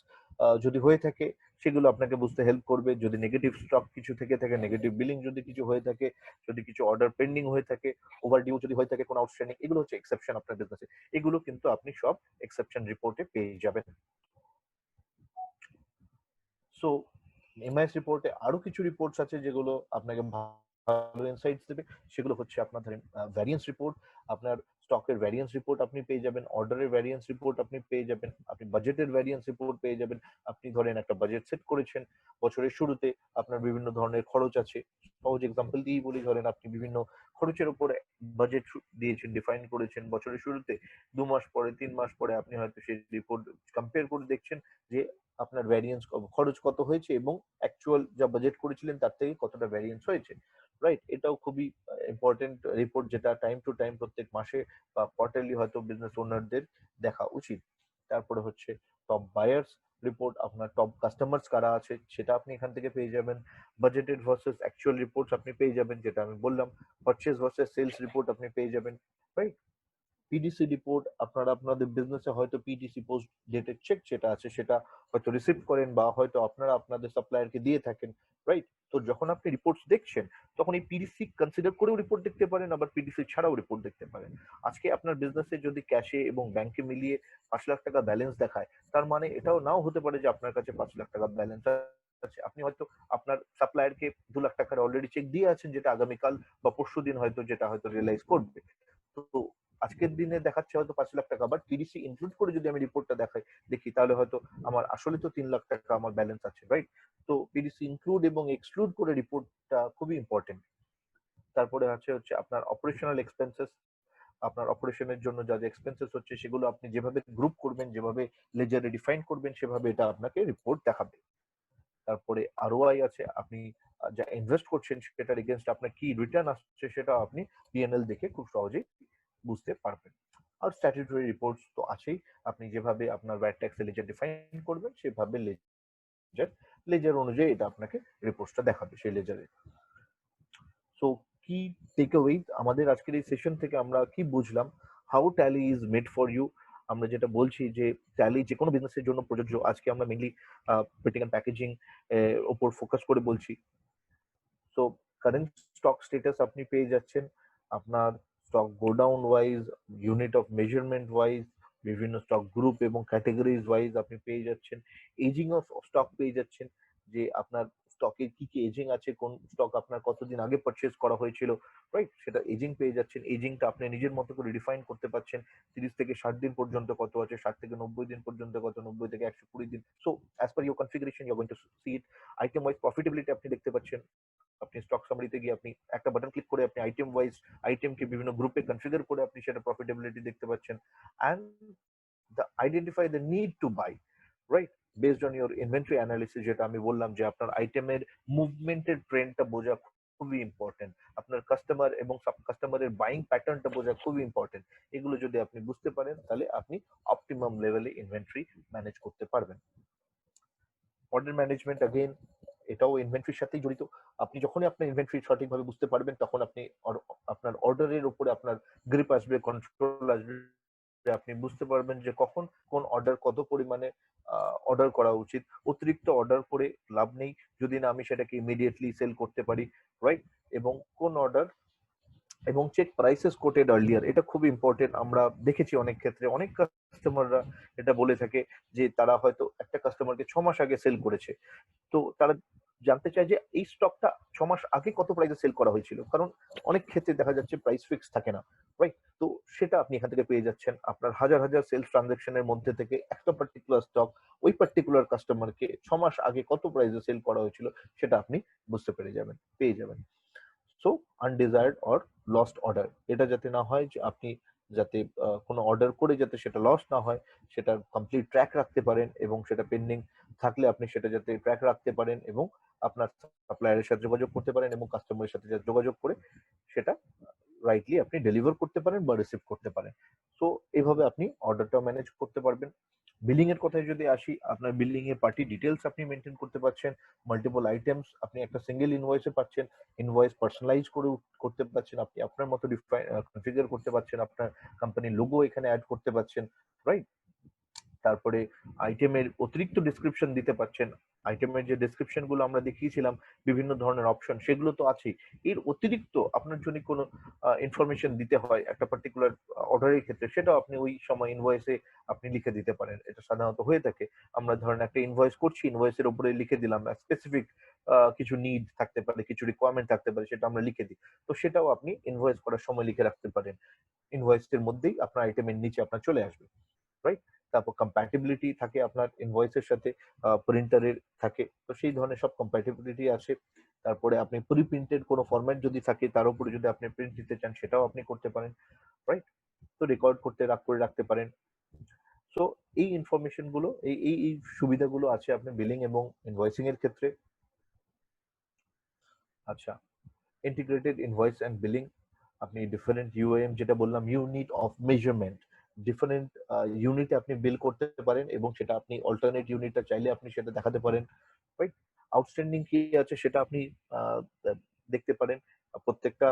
যদি হয়ে থাকে সেগুলো আপনাকে বুঝতে হেল্প করবে। যদি নেগেটিভ স্টক কিছু থেকে থাকে, নেগেটিভ বিলিং যদি কিছু হয়ে থাকে, যদি কিছু অর্ডার পেন্ডিং হয়ে থাকে, ওভারডিউ যদি হয়ে থাকে কোনো আউটস্ট্যান্ডিং, এগুলো হচ্ছে এক্সেপশন আপনার বিজনেসে। এগুলো কিন্তু আপনি সব এক্সেপশন রিপোর্টে পেয়ে যাবেন। সো এমআইএস রিপোর্টে আরো কিছু রিপোর্টস আছে যেগুলো আপনাকে ভালো ইনসাইটস দেবে। সেগুলো হচ্ছে আপনার ধরেন ভ্যারিয়েন্স রিপোর্ট, আপনার স্টকের ভ্যারিয়েন্স রিপোর্ট আপনি পেয়ে যাবেন, অর্ডারের ভ্যারিয়েন্স রিপোর্ট আপনি পেয়ে যাবেন, আপনি বাজেটের ভ্যারিয়েন্স রিপোর্ট পেয়ে যাবেন। আপনি ধরেন একটা বাজেট সেট করেছেন, বছরের শুরুতে আপনার বিভিন্ন ধরনের খরচ আছে। সহজ এক্সাম্পল দিয়েই বলি, ধরেন আপনি বিভিন্ন খরচের উপরে বাজেট দিয়েছেন, ডিফাইন করেছেন বছরের শুরুতে। 2 মাস পরে, 3 মাস পরে আপনি হয়তো সেই রিপোর্ট কম্পেয়ার করে দেখছেন যে আপনার ভ্যারিয়েন্স খরচ কত হয়েছে এবং অ্যাকচুয়াল যা বাজেট করেছিলেন তার থেকে কতটা ভ্যারিয়েন্স হয়েছে, রাইট? এটাও খুবই ইম্পর্টেন্ট রিপোর্ট যেটা টাইম টু টাইম প্রত্যেক মাসে বা কোয়ার্টারলি হয়তো বিজনেস ওনারদের দেখা উচিত। তারপরে হচ্ছে টপ বায়ার্স রিপোর্ট, আপনার টপ কাস্টমার্স কারা আছে সেটা আপনি এখান থেকে পেয়ে যাবেন। বাজেটেড ভার্সেস অ্যাকচুয়াল রিপোর্টস আপনি পেয়ে যাবেন, যেটা আমি বললাম। পারচেজ ভার্সেস সেলস রিপোর্ট আপনি পেয়ে যাবেন, রাইট? পিডিসি রিপোর্ট, আপনারা আপনাদের বিজনেসে হয়তো পিডিসি পোস্ট ডেটেড চেক যেটা আছে সেটা হয়তো রিসিভ করেন বা হয়তো আপনারা আপনাদের সাপ্লায়ারকে দিয়ে থাকেন, রাইট? তো যখন আপনি রিপোর্টস দেখছেন তখন এই পিডিসি কনসিডার করেও রিপোর্ট দেখতে পারেন, আবার পিডিসি ছাড়াও রিপোর্ট দেখতে পারেন। আজকে আপনার বিজনেসে যদি ক্যাশে এবং ব্যাংকে মিলিয়ে 5 লাখ টাকা ব্যালেন্স দেখায়, তার মানে এটাও নাও হতে পারে যে আপনার কাছে 5 লাখ টাকা ব্যালেন্স আছে, আপনি হয়তো আপনার সাপ্লায়ারকে 2 লাখ টাকার অলরেডি চেক দিয়ে আছেন, যেটা আগামীকাল বা পরশুদিন হয়তো যেটা হয়তো রিয়ালাইজ করবে। তো আজকের দিনে দেখাচ্ছে হয়তো 5 লাখ টাকা, বাট পিডিসি ইনক্লুড করে যদি আমি রিপোর্টটা দেখি তাহলে হয়তো আমার আসলে তো 3 লাখ টাকা আমার ব্যালেন্স আছে, রাইট? তো পিডিসি ইনক্লুড এবং এক্সক্লুড করে রিপোর্টটা খুবই ইম্পর্টেন্ট। তারপরে হচ্ছে আপনার অপারেশনাল এক্সপেন্সেস, আপনার অপারেশনের জন্য যা যা এক্সপেন্সেস হচ্ছে সেগুলো আপনি যেভাবে গ্রুপ করবেন, যেভাবে লেজারে ডিফাইন করবেন, সেভাবে এটা আপনাকে রিপোর্ট দেখাবে। তারপরে আরওআই আছে, আপনি যা ইনভেস্ট করছেন সেটার এগেইনস্ট আপনার কি রিটার্ন আসছে সেটা আপনি পিএনএল দেখে খুব সহজেই বুঝতে পারবেন। আর স্ট্যাটিউটরি রিপোর্টস তো আছেই, আপনি যেভাবে আপনার ভ্যাট ট্যাক্স লেজার ডিফাইন করবেন সেভাবে লেজার অনুযায়ী এটা আপনাকে রিপোর্টসটা দেখাবে সেই লেজারে। সো কি টেকঅ্যাওয়ে আমাদের আজকের এই সেশন থেকে আমরা কি বুঝলাম? How Tally is made for you. আমরা যেটা বলছি যে ট্যালি যে কোনো বিজনেসের জন্য প্রযোজ্য। আজকে আমরা মেইনলি প্রিন্টিং এন্ড প্যাকেজিং উপর ফোকাস করে বলছি। সো কারেন্ট স্টক স্ট্যাটাস আপনি পেয়ে যাচ্ছেন, আপনার stock godown wise, unit of measurement wise, বিভিন্ন স্টক গ্রুপ এবং ক্যাটাগরিজ ওয়াইজ আপনি পেয়ে যাচ্ছেন। এজিং অফ স্টক পেয়ে যাচ্ছেন, যে আপনার স্টকে কি কি এজিং আছে, কোন স্টক আপনার কতদিন আগে পারচেজ করা হয়েছিল, রাইট? সেটা এজিং পেয়ে যাচ্ছেন। এজিংটা আপনি নিজের মতো করে ডিফাইন করতে পারছেন। 30 থেকে 60 দিন পর্যন্ত কত আছে, 60 থেকে 90 দিন পর্যন্ত কত, 90 থেকে 120 দিন। So as per your configuration you are going to see it. Item wise profitability আপনি দেখতে পাচ্ছেন। আপনি স্টক সামারিতে গিয়ে আপনি একটা বাটন ক্লিক করে আপনি আইটেম ওয়াইজ আইটেমকে বিভিন্ন গ্রুপে কনফিগার করে আপনি সেটা প্রফিটেবিলিটি দেখতে পাচ্ছেন। And the identify the need to buy, right? Based on your inventory analysis, যেটা আমি বললাম যে আপনার আইটেমের মুভমেন্টের ট্রেন্ডটা বোঝা খুবই ইম্পর্টেন্ট, আপনার কাস্টমার এবং সাব কাস্টমারের বাইং প্যাটার্নটা বোঝা খুবই ইম্পর্টেন্ট। এগুলো যদি আপনি বুঝতে পারেন তাহলে আপনি অপটিমাম লেভেলে ইনভেন্টরি ম্যানেজ করতে পারবেন। অর্ডার ম্যানেজমেন্ট অ্যাগেন, এটাও ইনভেন্টরির সাথেই জড়িত। আপনি যখনই আপনার ইনভেন্টরি সঠিকভাবে বুঝতে পারবেন তখন আপনি আপনার অর্ডারের উপরে আপনার গ্রিপ আসবে, কন্ট্রোল আসবে, আপনি বুঝতে পারবেন যে কখন কোন অর্ডার কত পরিমাণে অর্ডার করা উচিত। অতিরিক্ত অর্ডার করে লাভ নেই যদি না আমি সেটাকে ইমিডিয়েটলি সেল করতে পারি, রাইট? এবং কোন অর্ডার এবং চেক প্রাইসেস কোটেড আর্লিয়ার, এটা খুব ইম্পর্টেন্ট। আমরা দেখেছি অনেক ক্ষেত্রে অনেক কাস্টমাররা এটা বলে থাকে যে তারা হয়তো একটা কাস্টমারকে 6 মাস আগে সেল করেছে, তো তারা জানতে চায় যে এই স্টকটা 6 মাস আগে কত প্রাইসে সেল করা হয়েছিল, কারণ অনেক ক্ষেত্রে দেখা যাচ্ছে প্রাইস ফিক্স থাকে না, রাইট? তো সেটা আপনি এখান থেকে পেয়ে যাচ্ছেন। আপনার হাজার হাজার সেলস ট্রানজাকশনের মধ্যে থেকে একটা পার্টিকুলার স্টক ওই পার্টিকুলার কাস্টমারকে 6 মাস আগে কত প্রাইসে সেল করা হয়েছিল সেটা আপনি বুঝতে পেয়ে যাবেন। সো আনডিজায়ার্ড অর লস্ট অর্ডার, এটা যাতে না হয় যে আপনি যাতে কোনো অর্ডার করে যাতে সেটা লস না হয়, সেটার কমপ্লিট ট্র্যাক রাখতে পারেন, এবং সেটা পেন্ডিং থাকলে আপনি সেটা যাতে ট্র্যাক রাখতে পারেন এবং আপনার সাপ্লায়ারের সাথে যোগাযোগ করতে পারেন এবং কাস্টমারের সাথে যোগাযোগ করে সেটা রাইটলি আপনি ডেলিভার করতে পারেন বা রিসিভ করতে পারেন। সো এভাবে আপনি অর্ডারটা ম্যানেজ করতে পারবেন। বিলিং এর কথায় যদি আসি, আপনার বিলিং এর পার্টি ডিটেলস আপনি মেনটেন করতে পারছেন, মাল্টিপল আইটেমস আপনি একটা সিঙ্গেল ইনভয়েসে পাচ্ছেন, ইনভয়েস পার্সোনালাইজ করে করতে পারছেন, আপনি আপনার মতো কনফিগার করতে পারছেন, আপনার কোম্পানির লোগো এখানে অ্যাড করতে পারছেন, রাইট? তারপরে আইটেমের অতিরিক্ত ডেসক্রিপশন দিতে পারছেন। আইটেমের যে ডেসক্রিপশন গুলো আমরা দেখিয়েছিলাম বিভিন্ন ধরনের অপশন, সেগুলো তো আছেই। এর অতিরিক্ত আপনার যদি কোনো ইনফরমেশন দিতে হয় একটা পার্টিকুলার অর্ডারের ক্ষেত্রে, সেটাও আপনি ওই সময় ইনভয়েসে আপনি লিখে দিতে পারেন। এটা সাধারণত হয়ে থাকে। আমরা ধরেন একটা ইনভয়েস করছি, ইনভয়েসের উপরে লিখে দিলাম স্পেসিফিক কিছু নিড থাকতে পারে, কিছু রিকোয়ারমেন্ট থাকতে পারে, সেটা আমরা লিখে দিই। তো সেটাও আপনি ইনভয়েস করার সময় লিখে রাখতে পারেন। ইনভয়েসের মধ্যেই আপনার আইটেমের নিচে আপনার চলে আসবে, রাইট? তারপর কম্প্যাটিবিলিটি থাকে আপনার ইনভয়েসের সাথে, প্রিন্টারের থাকে, তো সেই ধরনের সব কম্প্যাটিবিলিটি আছে। তারপরে আপনি প্রি প্রিন্টেড কোনো ফরম্যাট যদি থাকে তার উপরে যদি আপনি প্রিন্ট দিতে চান সেটাও আপনি করতে পারেন, রাইট? তো রেকর্ড করতে করে রাখতে পারেন। সো এই ইনফরমেশন গুলো, এই সুবিধাগুলো আছে আপনি বিলিং এবং ইনভয়েসিং এর ক্ষেত্রে। আচ্ছা, ইন্টিগ্রেটেড ইনভয়েস এন্ড বিলিং, আপনি ডিফারেন্ট ইউএম যেটা বললাম, ইউনিট অফ মেজারমেন্ট, ডিফারেন্ট ইউনিটে আপনি বিল করতে পারেন এবং সেটা আপনি অল্টারনেট ইউনিটটা চাইলে আপনি সেটা দেখাতে পারেন, রাইট? আউটস্ট্যান্ডিং কি আছে সেটা আপনি দেখতে পারেন। প্রত্যেকটা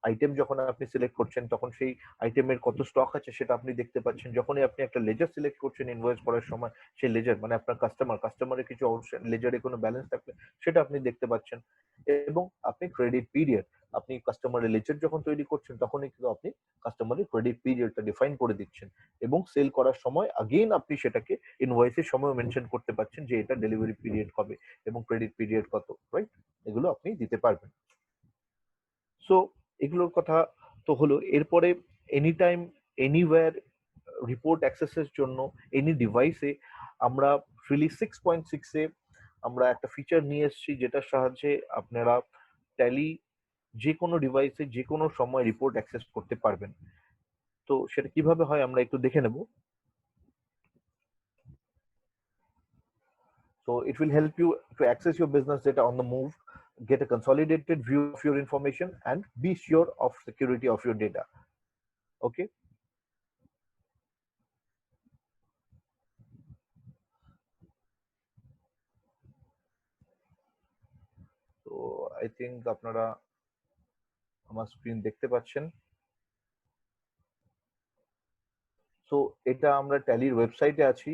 আইটেম যখন আপনি সিলেক্ট করছেন তখন সেই আইটেমের কত স্টক আছে সেটা আপনি দেখতে পাচ্ছেন। যখনই আপনি একটা লেজার সিলেক্ট করছেন ইনভয়েস করার সময়, সেই লেজার মানে আপনার কাস্টমারের কিছু লেজারে কোনো ব্যালেন্স থাকলে সেটা আপনি দেখতে পাচ্ছেন। এবং আপনি ক্রেডিট পিরিয়ড, আপনি কাস্টমারের লেজার যখন তৈরি করছেন তখনই কিন্তু আপনি কাস্টমারের ক্রেডিট পিরিয়ডটা ডিফাইন করে দিচ্ছেন, এবং সেল করার সময় আগেইন আপনি সেটাকে ইনভয়েসের সময় মেনশন করতে পারছেন যে এটা ডেলিভারি পিরিয়ড কবে এবং ক্রেডিট পিরিয়ড কত, রাইট? এগুলো আপনি দিতে পারবেন। সো এগুলোর কথা তো হলো। এরপরে এনি টাইম এনিওয়্যার রিপোর্ট অ্যাক্সেসের জন্য এনি ডিভাইসে আমরা ফ্রিলি 6.6 এ আমরা একটা ফিচার নিয়ে এসেছি, যেটার সাহায্যে আপনারা ট্যালি যে কোনো ডিভাইসে যে কোনো সময় রিপোর্ট অ্যাক্সেস করতে পারবেন। তো সেটা কিভাবে হয় আমরা একটু দেখে নেব। So it will help you to access your business data on the move, get a consolidated view of your information, and be sure of security of your data. Okay. So I think আপনারা আমার screen দেখতে পাচ্ছেন। So এটা আমরা ট্যালির ওয়েবসাইটে আছি।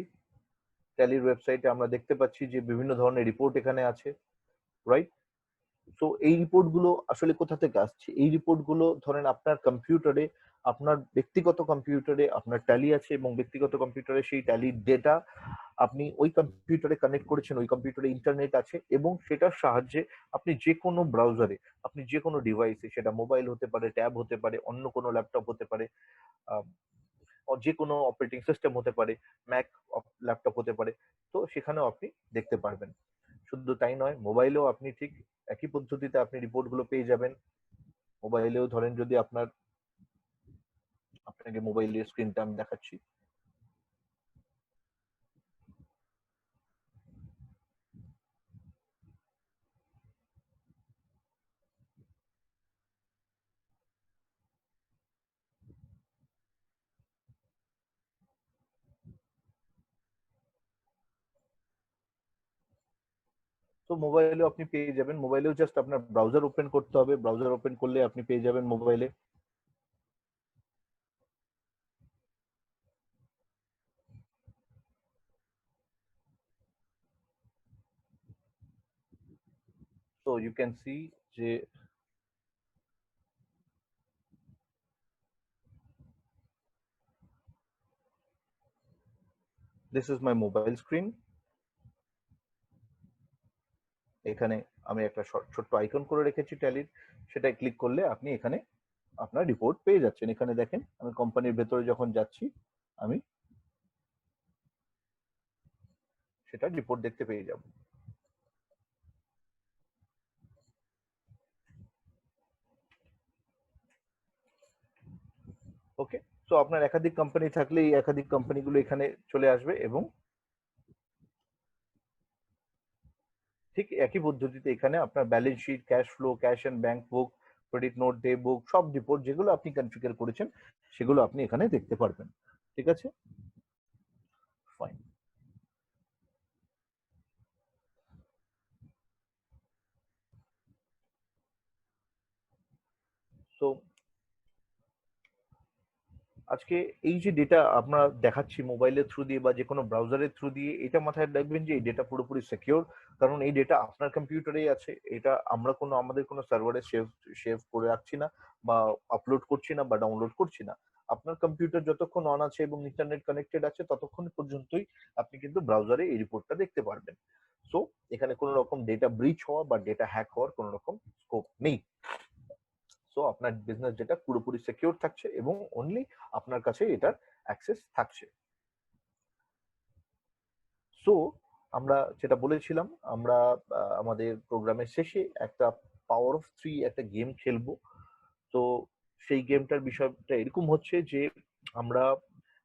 ট্যালির ওয়েবসাইটে আমরা দেখতে পাচ্ছি যে বিভিন্ন ধরনের রিপোর্ট এখানে আছে, রাইট? তো এই রিপোর্টগুলো আসলে কোথা থেকে আসছে? এই রিপোর্টগুলো ধরেন আপনার কম্পিউটারে, আপনার ব্যক্তিগত কম্পিউটারে আপনার ট্যালি আছে এবং ব্যক্তিগত কম্পিউটারে সেই ট্যালির ডেটা আপনি ওই কম্পিউটারে কানেক্ট করেছেন, ওই কম্পিউটারে ইন্টারনেট আছে এবং সেটার সাহায্যে আপনি যে কোনো ব্রাউজারে, আপনি যে কোনো ডিভাইসে, সেটা মোবাইল হতে পারে, ট্যাব হতে পারে, অন্য কোনো ল্যাপটপ হতে পারে, যে কোনো অপারেটিং সিস্টেম হতে পারে, ম্যাক ল্যাপটপ হতে পারে, তো সেখানেও আপনি দেখতে পারবেন। শুধু তাই নয়, মোবাইলেও আপনি ঠিক একই পদ্ধতিতে আপনি রিপোর্ট গুলো পেয়ে যাবেন। মোবাইলেও ধরেন যদি আপনাকে মোবাইলের স্ক্রিনটা আমি দেখাচ্ছি। তো মোবাইলেও আপনি পেয়ে যাবেন। মোবাইলেও জাস্ট আপনার ব্রাউজার ওপেন করতে হবে, ব্রাউজার ওপেন করলে আপনি পেয়ে যাবেন মোবাইলে। So you can see যে this is my mobile screen. এখানে আমি একটা ছোট্ট আইকন করে রেখেছি ট্যালির, সেটাই ক্লিক করলে আপনি এখানে আপনার রিপোর্ট পেয়ে যাচ্ছেন। এখানে দেখেন আমি কোম্পানির ভেতরে যখন যাচ্ছি আমি সেটা রিপোর্ট দেখতে পেয়ে যাব। ওকে, সো আপনার একাধিক কোম্পানি থাকলে এই একাধিক কোম্পানিগুলো এখানে চলে আসবে এবং ঠিক একই পদ্ধতিতে এখানে আপনার balance sheet, cash flow, cash and bank book, credit note, day book, সব রিপোর্ট যেগুলো আপনি কনফিগার করেছেন সেগুলো আপনি এখানে দেখতে পারবেন। ঠিক আছে, ফাইন। সো আজকে এই যে ডেটা আমরা দেখাচ্ছি মোবাইলের থ্রু দিয়ে বা যে কোনো ব্রাউজারের থ্রু দিয়ে, এটা মাথায় রাখবেন যে এই ডেটা পুরোপুরি সিকিউর, কারণ এই ডেটা আপনার কম্পিউটারেই আছে। এটা আমরা আমাদের কোনো সার্ভারে সেভ করে রাখছি না বা আপলোড করছি না বা ডাউনলোড করছি না। আপনার কম্পিউটার যতক্ষণ অন আছে এবং ইন্টারনেট কানেক্টেড আছে ততক্ষণ পর্যন্তই আপনি কিন্তু ব্রাউজারে এই রিপোর্টটা দেখতে পারবেন। সো এখানে কোনো রকম ডেটা ব্রিচ হওয়া বা ডেটা হ্যাক হওয়ার কোনো রকম স্কোপ নেই। সো আপনার বিজনেস যেটা পুরোপুরি সিকিউর থাকছে এবং অনলি আপনার কাছে এটার অ্যাক্সেস থাকছে। সো আমরা যেটা বলেছিলাম, আমরা আমাদের প্রোগ্রামের শেষে একটা পাওয়ার অফ 3 একটা গেম খেলবো। তো সেই গেমটার বিষয়টা এরকম হচ্ছে যে আমরা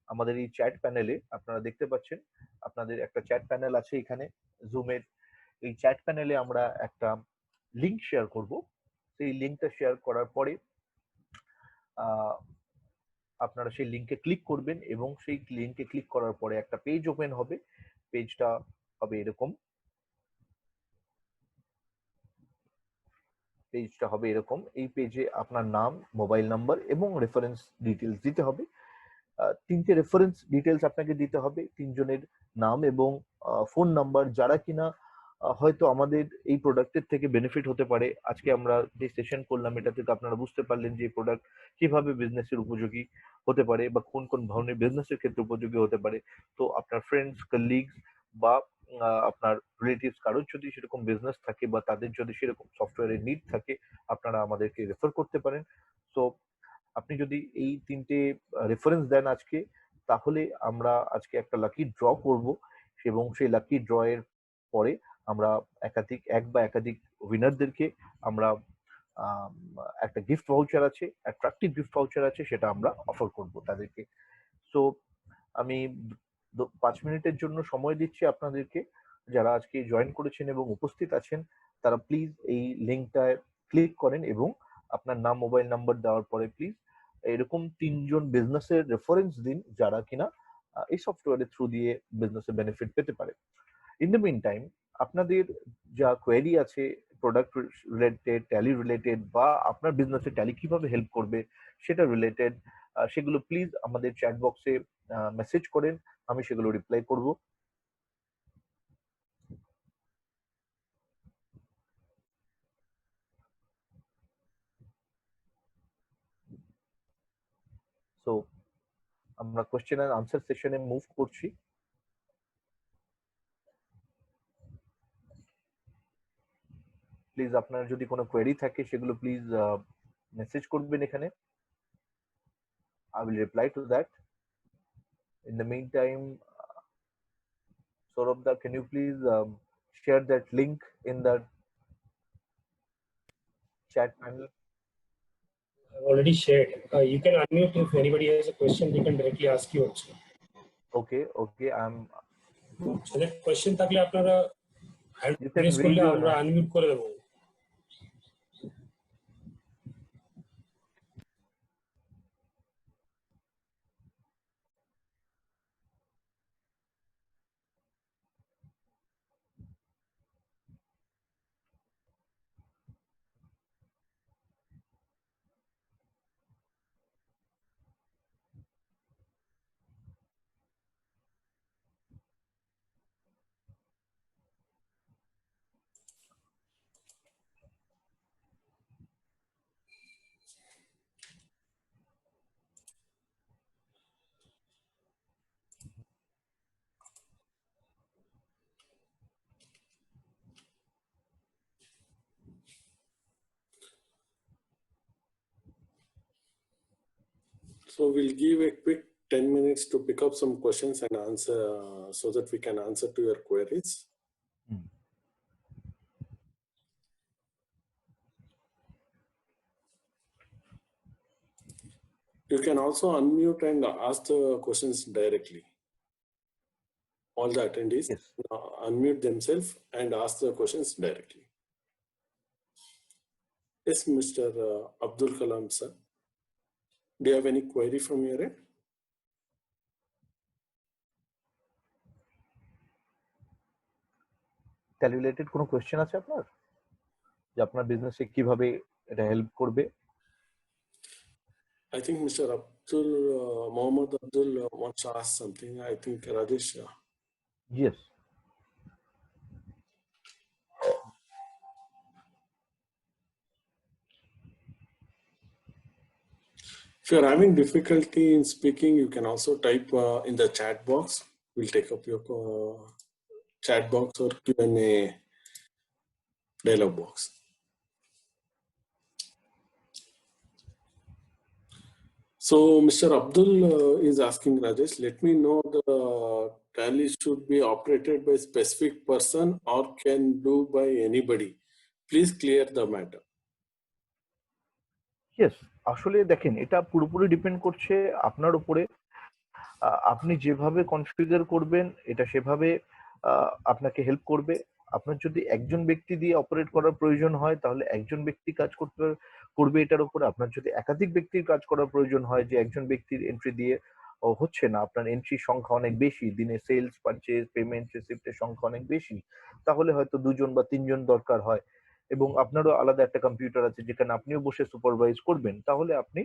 আমাদের এই চ্যাট প্যানেলে আপনারা দেখতে পাচ্ছেন, আপনাদের একটা চ্যাট প্যানেল আছে এখানে জুমের। এই চ্যাট প্যানেলে আমরা একটা লিংক শেয়ার করব। সেই লিংকটা শেয়ার করার পরে আপনারা সেই লিংকে ক্লিক করবেন এবং সেই লিংকে ক্লিক করার পরে একটা পেজ ওপেন হবে। পেজটা হবে এরকম। পেজটা হবে এরকম। এই পেজে আপনার নাম, মোবাইল নাম্বার এবং রেফারেন্স ডিটেলস দিতে হবে। তিনটে রেফারেন্স ডিটেলস আপনাকে দিতে হবে, তিনজনের নাম এবং ফোন নাম্বার, যারা কিনা হয়তো আমাদের এই প্রোডাক্টের থেকে বেনিফিট হতে পারে। আজকে আমরা যে সেশন করলাম এটা থেকে আপনারা বুঝতে পারলেন যে এই প্রোডাক্ট কিভাবে বিজনেসের উপযোগী হতে পারে বা কোন কোন ধরনের বিজনেসের ক্ষেত্রে উপযোগী হতে পারে। তো আপনার ফ্রেন্ডস, কলিগস বা আপনার রিলেটিভস কারোর যদি সেরকম বিজনেস থাকে বা তাদের যদি সেরকম সফটওয়্যারের নিড থাকে, আপনারা আমাদেরকে রেফার করতে পারেন। সো আপনি যদি এই তিনটে রেফারেন্স দেন আজকে, তাহলে আমরা আজকে একটা লাকি ড্র করব এবং সেই লাকি ড্র এর পরে আমরা এক বা একাধিক উইনারদেরকে আমরা আম, একটা গিফট ভাউচার আছে, অ্যাট্রাকটিভ গিফট ভাউচার আছে, সেটা আমরা অফার করব তাদেরকে। সো আমি 5 মিনিটের জন্য সময় দিচ্ছি আপনাদেরকে। যারা আজকে জয়েন করেছেন এবং উপস্থিত আছেন, তারা প্লিজ এই লিঙ্কটায় ক্লিক করেন এবং আপনার নাম, মোবাইল নাম্বার দেওয়ার পরে প্লিজ এরকম তিনজন বিজনেসের রেফারেন্স দিন যারা কিনা এই সফটওয়্যারের থ্রু দিয়ে বিজনেসে বেনিফিট পেতে পারে। ইন দ্য মিন টাইম, আপনাদের যা কোয়েরি আছে প্রোডাক্ট রিলেটেড, ট্যালি রিলেটেড বা আপনার বিজনেসে ট্যালি কিভাবে হেল্প করবে সেটা রিলেটেড, সেগুলো প্লিজ আমাদের চ্যাট বক্সে মেসেজ করেন, আমি সেগুলো রিপ্লাই করব। সো আমরা কোশ্চেন অ্যান্ড আনসার সেশনে মুভ করছি। প্লিজ আপনার যদি কোনো কোয়েরি থাকে সেগুলো প্লিজ মেসেজ করবেন এখানে, I will reply to that. In the meantime, Saurabh, can you please share that link in the chat panel? I've already shared. You can unmute if anybody has a question. They can directly ask you also. Okay, I'm. যাদের question থাকলে আপনারা You can press raise করলে your আমরা hand. Unmute করে দেবো। So we'll give a quick 10 minutes to pick up some questions and answer so that we can answer to your queries. You can also unmute and ask the questions directly. All the attendees Yes. unmute themselves and ask the questions directly. Yes, Mr. Abdul Kalam sir. Do you have any query from your end? Tally related কোনো question আছে আপনার, যে আপনার বিজনেসে কিভাবে এটা help করবে? I think Mr. Abdul Mohammed Abdul wants to ask something. I think Rajesh. Yes. If you're having difficulty in speaking, you can also type in the chat box. We'll take up your chat box or Q&A dialog box. So Mr. Abdul is asking Rajesh, let me know the tally should be operated by specific person or can do by anybody. Please clear the matter. Yes, আসলে দেখেন এটা পুরোপুরি depend করছে আপনার উপরে। আপনি যেভাবে configure করবেন এটা সেভাবে আপনাকে হেল্প করবে। আপনার যদি একজন ব্যক্তি দিয়ে অপারেট করার প্রয়োজন হয় তাহলে একজন ব্যক্তি কাজ করবে এটার উপরে। আপনার যদি একাধিক ব্যক্তির কাজ করার প্রয়োজন হয় যে একজন ব্যক্তির এন্ট্রি দিয়ে হচ্ছে না, আপনার এন্ট্রির সংখ্যা অনেক বেশি, দিনে সেলস, পারচেজ, পেমেন্ট, রিসিপ্টের সংখ্যা অনেক বেশি, তাহলে হয়তো 2 জন বা 3 জন দরকার হয়। এবং আপনারও আলাদা একটা কম্পিউটার আছে যেখানে আপনিও বসে সুপারভাইজ করবেন, তাহলে আপনি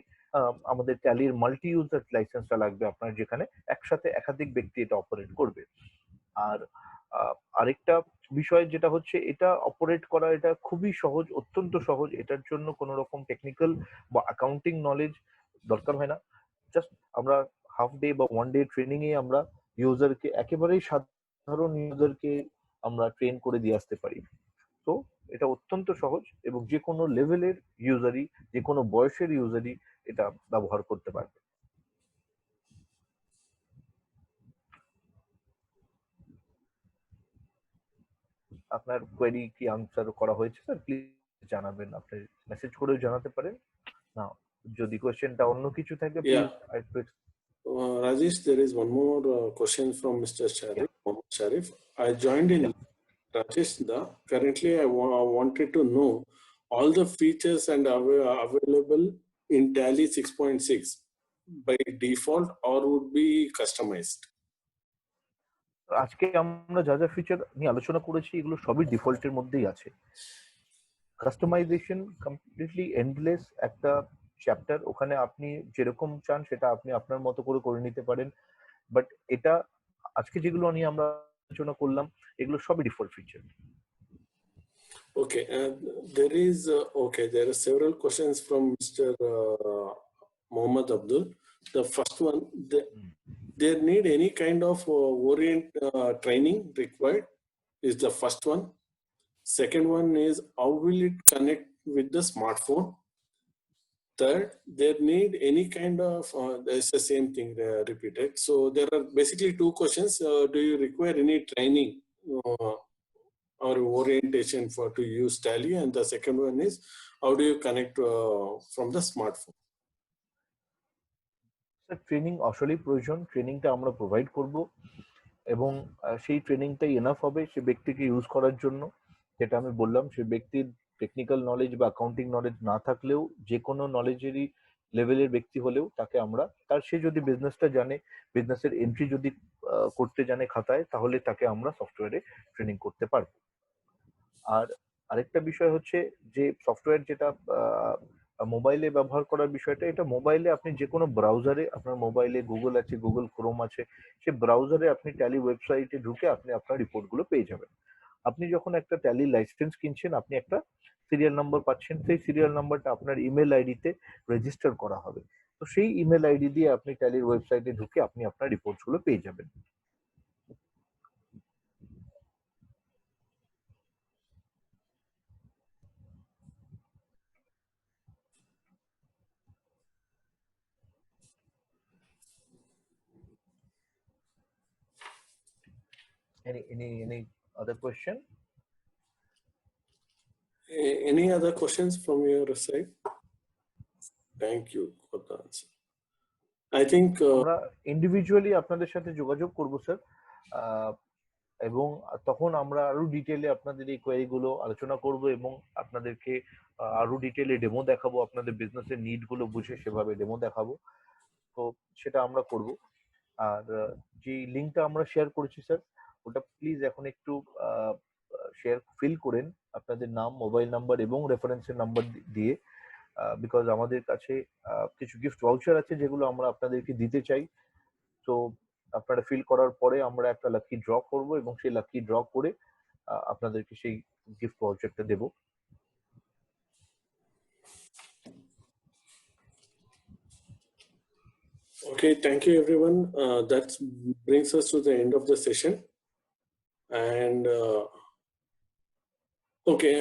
আমাদের ট্যালির মাল্টি ইউজার লাইসেন্সটা লাগবে আপনার, যেখানে একসাথে একাধিক ব্যক্তি এটা অপারেট করবে। আর আরেকটা বিষয় যেটা হচ্ছে, এটা অপারেট করা এটা খুবই সহজ, অত্যন্ত সহজ। এটার জন্য কোনো রকম টেকনিক্যাল বা অ্যাকাউন্টিং নলেজ দরকার হয় না। জাস্ট আমরা হাফ ডে বা ওয়ান ডে ট্রেনিং এ আমরা ইউজারকে, একেবারেই সাধারণ ইউজারকে আমরা ট্রেন করে দিয়ে আসতে পারি। তো এটা অত্যন্ত সহজ এবং যে কোনো লেভেলের ইউজারই, যে কোনো বয়সের ইউজারই এটা ব্যবহার করতে পারবে। আপনার কোয়েরি কি আনসার করা হয়েছে স্যার? প্লিজ জানাবেন, আপনি মেসেজ করেও জানাতে পারেন। না, যদি কোয়েশ্চেনটা অন্য কিছু থাকে Yeah, please. Rajesh, there is one more question from Mr. Sharif. Mohammed Sharif. I joined in Rajesh Da. Currently, I wanted to know all the features and available in Tally 6.6 by default or would be customized. আজকে আমরা যা যা feature নিয়ে আলোচনা করেছি এগুলো সবই ডিফল্টের মধ্যেই আছে। কাস্টমাইজেশন কমপ্লিটলি এন্ডলেস একটা চ্যাপ্টার, ওখানে আপনি যেরকম চান সেটা আপনি আপনার মতো করে নিতে পারেন। বাট এটা আজকে যেগুলো নিয়ে আমরা আলোচনা করলাম এগুলো সবই default feature. Okay, there are several questions from Mr. Mohammed Abdul. The first one, there need any kind of orient training required is the first one. Second one is how will it connect with the smartphone? Third, there need any kind of, it's the same thing repeated. So there are basically two questions. Do you require any training or orientation for to use Tally? And the second one is how do you connect from the smartphone? Sir, training আসলেই প্রয়োজন। ট্রেনিংটা আমরা provide করব এবং সেই ট্রেনিংটাই enough হবে সে ব্যক্তিকে use করার জন্য। যেটা আমি বললাম, সে ব্যক্তির টেকনিক্যাল নলেজ বা অ্যাকাউন্টিং নলেজ না থাকলেও, যে কোনো নলেজেরই লেভেলের ব্যক্তি হলেও তাকে আমরা, সে যদি বিজনেসটা জানে, বিজনেসের এন্ট্রি যদি করতে জানে খাতায়, তাহলে তাকে আমরা সফটওয়্যারে ট্রেনিং করতে পারবো। আর আরেকটা বিষয় হচ্ছে যে সফটওয়্যার যেটা মোবাইলে ব্যবহার করার বিষয়টা, এটা মোবাইলে আপনি যে কোনো ব্রাউজারে, আপনার মোবাইলে গুগল আছে, গুগল ক্রোম আছে, সে ব্রাউজারে আপনি ট্যালি ওয়েবসাইটে ঢুকে আপনি আপনার রিপোর্টগুলো পেয়ে যাবেন। আপনি যখন একটা ট্যালি লাইসেন্স কিনছেন, আপনি একটা সিরিয়াল নাম্বার পাচ্ছেন, সেই সিরিয়াল নাম্বারটা আপনার ইমেল আইডিতে রেজিস্টার করা হবে। তো সেই ইমেল আইডি দিয়ে আপনি ট্যালির ওয়েবসাইটে ঢুকে আপনি আপনার রিপোর্টগুলো পেয়ে যাবেন। Any other question? Any other questions from your side? Thank you for the answer. I think আমরা ইন্ডিভিজুয়ালি আপনাদের সাথে যোগাযোগ করব স্যার, এবং তখন আমরা আরো ডিটেইলে আপনাদের এই কোয়েরি গুলো আলোচনা করব এবং আপনাদেরকে আরো ডিটেইলে ডেমো দেখাবো, আপনাদের বিজনেসের নিড গুলো বুঝে সেভাবে ডেমো দেখাবো। তো সেটা আমরা করব। আর যে লিংকটা আমরা শেয়ার করেছি স্যার, ওটা প্লিজ এখন একটু শেয়ার ফিল করেন আপনাদের নাম, মোবাইল নাম্বার এবং রেফারেন্সের নাম্বার দিয়ে, বিকজ আমাদের কাছে কিছু গিফট ভাউচার আছে যেগুলো আমরা আপনাদেরকে দিতে চাই। তো আপনারা ফিল করার পরে আমরা একটা লাকি ড্র করব এবং সেই লাকি ড্র করে আপনাদেরকে সেই গিফট ভাউচারটা দেব। okay, thank you everyone. That brings us to the end of the session. And okay,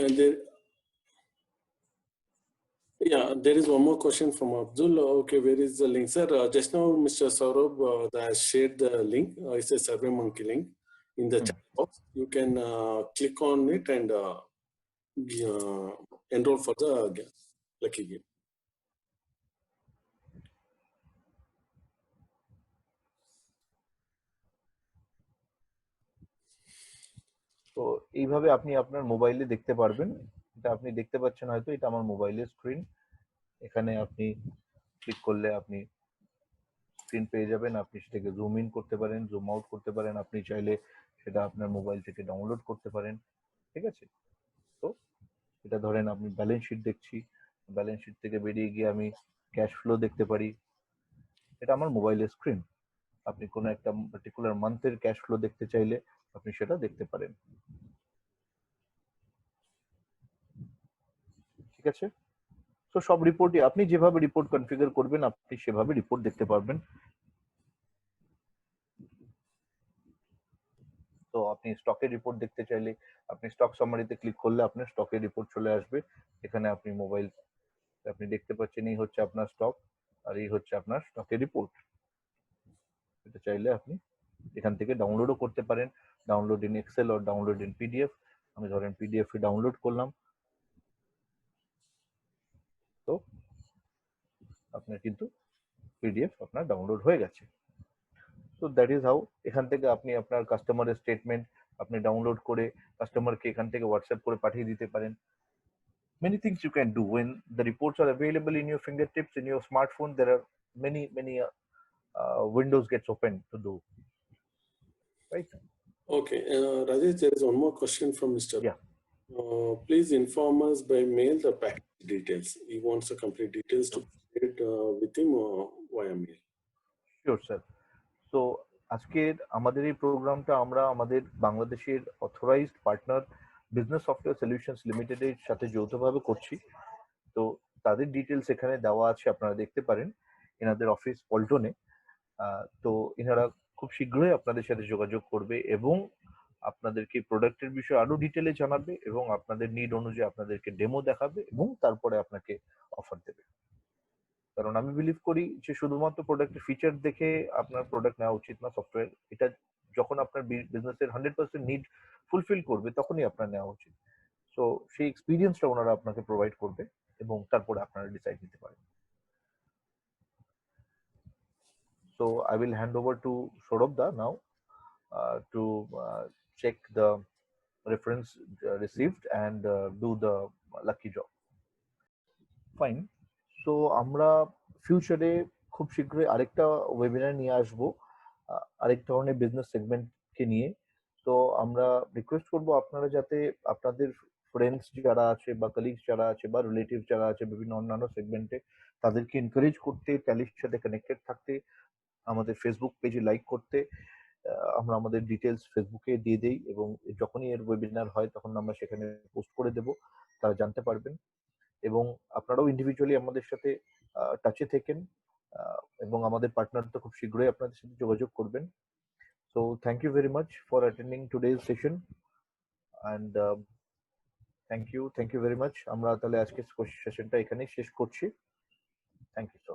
there is one more question from Abdul. Okay, where is the link, sir? Just now, Mr. Saurabh has shared the link. It's a SurveyMonkey link in the chat box. You can click on it and enroll for the lucky game. তো এইভাবে আপনি আপনার মোবাইলে দেখতে পারবেন। এটা আপনি দেখতে পাচ্ছেন হয়তো, এটা আমার মোবাইলের স্ক্রিন। এখানে আপনি ক্লিক করলে আপনি স্ক্রিন পেয়ে যাবেন। আপনি সেটাকে জুম ইন করতে পারেন, জুম আউট করতে পারেন, আপনি চাইলে সেটা আপনার মোবাইল থেকে ডাউনলোড করতে পারেন। ঠিক আছে? তো এটা ধরেন আমি ব্যালেন্স শিট দেখছি, ব্যালেন্স শিট থেকে বেরিয়ে গিয়ে আমি ক্যাশ ফ্লো দেখতে পারি। এটা আমার মোবাইলের স্ক্রিন। আপনি কোনো একটা পার্টিকুলার মান্থের ক্যাশ ফ্লো দেখতে চাইলে আপনি সেটা দেখতে পারেন। ঠিক আছে, তো সব রিপোর্টই আপনি যেভাবে রিপোর্ট কনফিগার করবেন আপনি সেভাবে রিপোর্ট দেখতে পারবেন। তো আপনি স্টকের রিপোর্ট দেখতে চাইলে আপনি স্টক সামারিতে ক্লিক করলে আপনার স্টকের রিপোর্ট চলে আসবে। এখানে আপনি মোবাইল আপনি দেখতে পাচ্ছেন এই হচ্ছে আপনার স্টক আর এই হচ্ছে আপনার স্টকের রিপোর্ট। এটা চাইলে আপনি এখান থেকে ডাউনলোডও করতে পারেন, download in Excel or download in PDF. আমি ধরেন পিডিএফ এ ডাউনলোড করলাম। তো আপনার কিন্তু পিডিএফ আপনার ডাউনলোড হয়ে গেছে। তো দ্যাট ইজ হাউ এখান থেকে আপনি আপনার কাস্টমারের স্টেটমেন্ট আপনি ডাউনলোড করে কাস্টমারকে এখান থেকে হোয়াটসঅ্যাপ করে পাঠিয়ে দিতে পারেন। Many things you can do when the reports are available in your fingertips in your smartphone. There are many windows gets open to do, right? Okay, Rajesh, there is one more question from Mr. Yeah. Please inform us by mail the package details. He wants the complete details to share with him via mail. Sure, sir. So আজকের আমাদের এই প্রোগ্রামটা আমরা আমাদের বাংলাদেশের authorised partner business software solutions লিমিটেডের সাথে যৌথভাবে করছি। তো তাদের ডিটেলস এখানে দেওয়া আছে, আপনারা দেখতে পারেন এনাদের অফিস পল্টনে। তো এনারা খুব শীঘ্রই আপনাদের সাথে যোগাযোগ করবে এবং আপনাদেরকে প্রোডাক্টের বিষয়ে আরো ডিটেলে জানাবে এবং আপনাদের নিড অনুযায়ী আপনাদেরকে ডেমো দেখাবে এবং তারপরে আপনাকে অফার দেবে। কারণ আমি বিলিভ করি যে শুধুমাত্র প্রোডাক্টের ফিচার দেখে আপনার প্রোডাক্ট নেওয়া উচিত না। সফটওয়্যার এটা যখন আপনার বিজনেসের 100% নিড ফুলফিল করবে তখনই আপনার নেওয়া উচিত। সো সেই এক্সপিরিয়েন্সটা ওনারা আপনাকে প্রোভাইড করবে এবং তারপরে আপনারা ডিসাইড নিতে পারেন। So I will hand over to Saurabh now to check the reference received and do the lucky draw. Fine. So আমরা ফিউচারে খুব শীঘ্রই আরেকটা ওয়েবিনার নিয়ে আসবো আরেক ধরনের বিজনেস সেগমেন্টকে নিয়ে। তো আমরা রিকোয়েস্ট করব আপনারা যাতে আপনাদের ফ্রেন্ডস যারা আছে বা কলিগস যারা আছে বা রিলেটিভ যারা আছে বিভিন্ন অন্যান্য সেগমেন্টে তাদেরকে এনকারেজ করতে, ট্যালির সাথে কানেক্টেড থাকতে, আমাদের ফেসবুক পেজে লাইক করতে। আমরা আমাদের ডিটেলস ফেসবুকে দিয়ে দেই এবং যখনই এর ওয়েবিনার হয় তখন আমরা সেখানে পোস্ট করে দেব, তারা জানতে পারবেন। এবং আপনারাও ইন্ডিভিজুয়ালি আমাদের সাথে টাচে থেকেন এবং আমাদের পার্টনার তো খুব শীঘ্রই আপনাদের সাথে যোগাযোগ করবেন। So thank you very much for attending today's session and thank you very much. আমরা তাহলে আজকে সেশনটা এখানেই শেষ করছি। Thank you so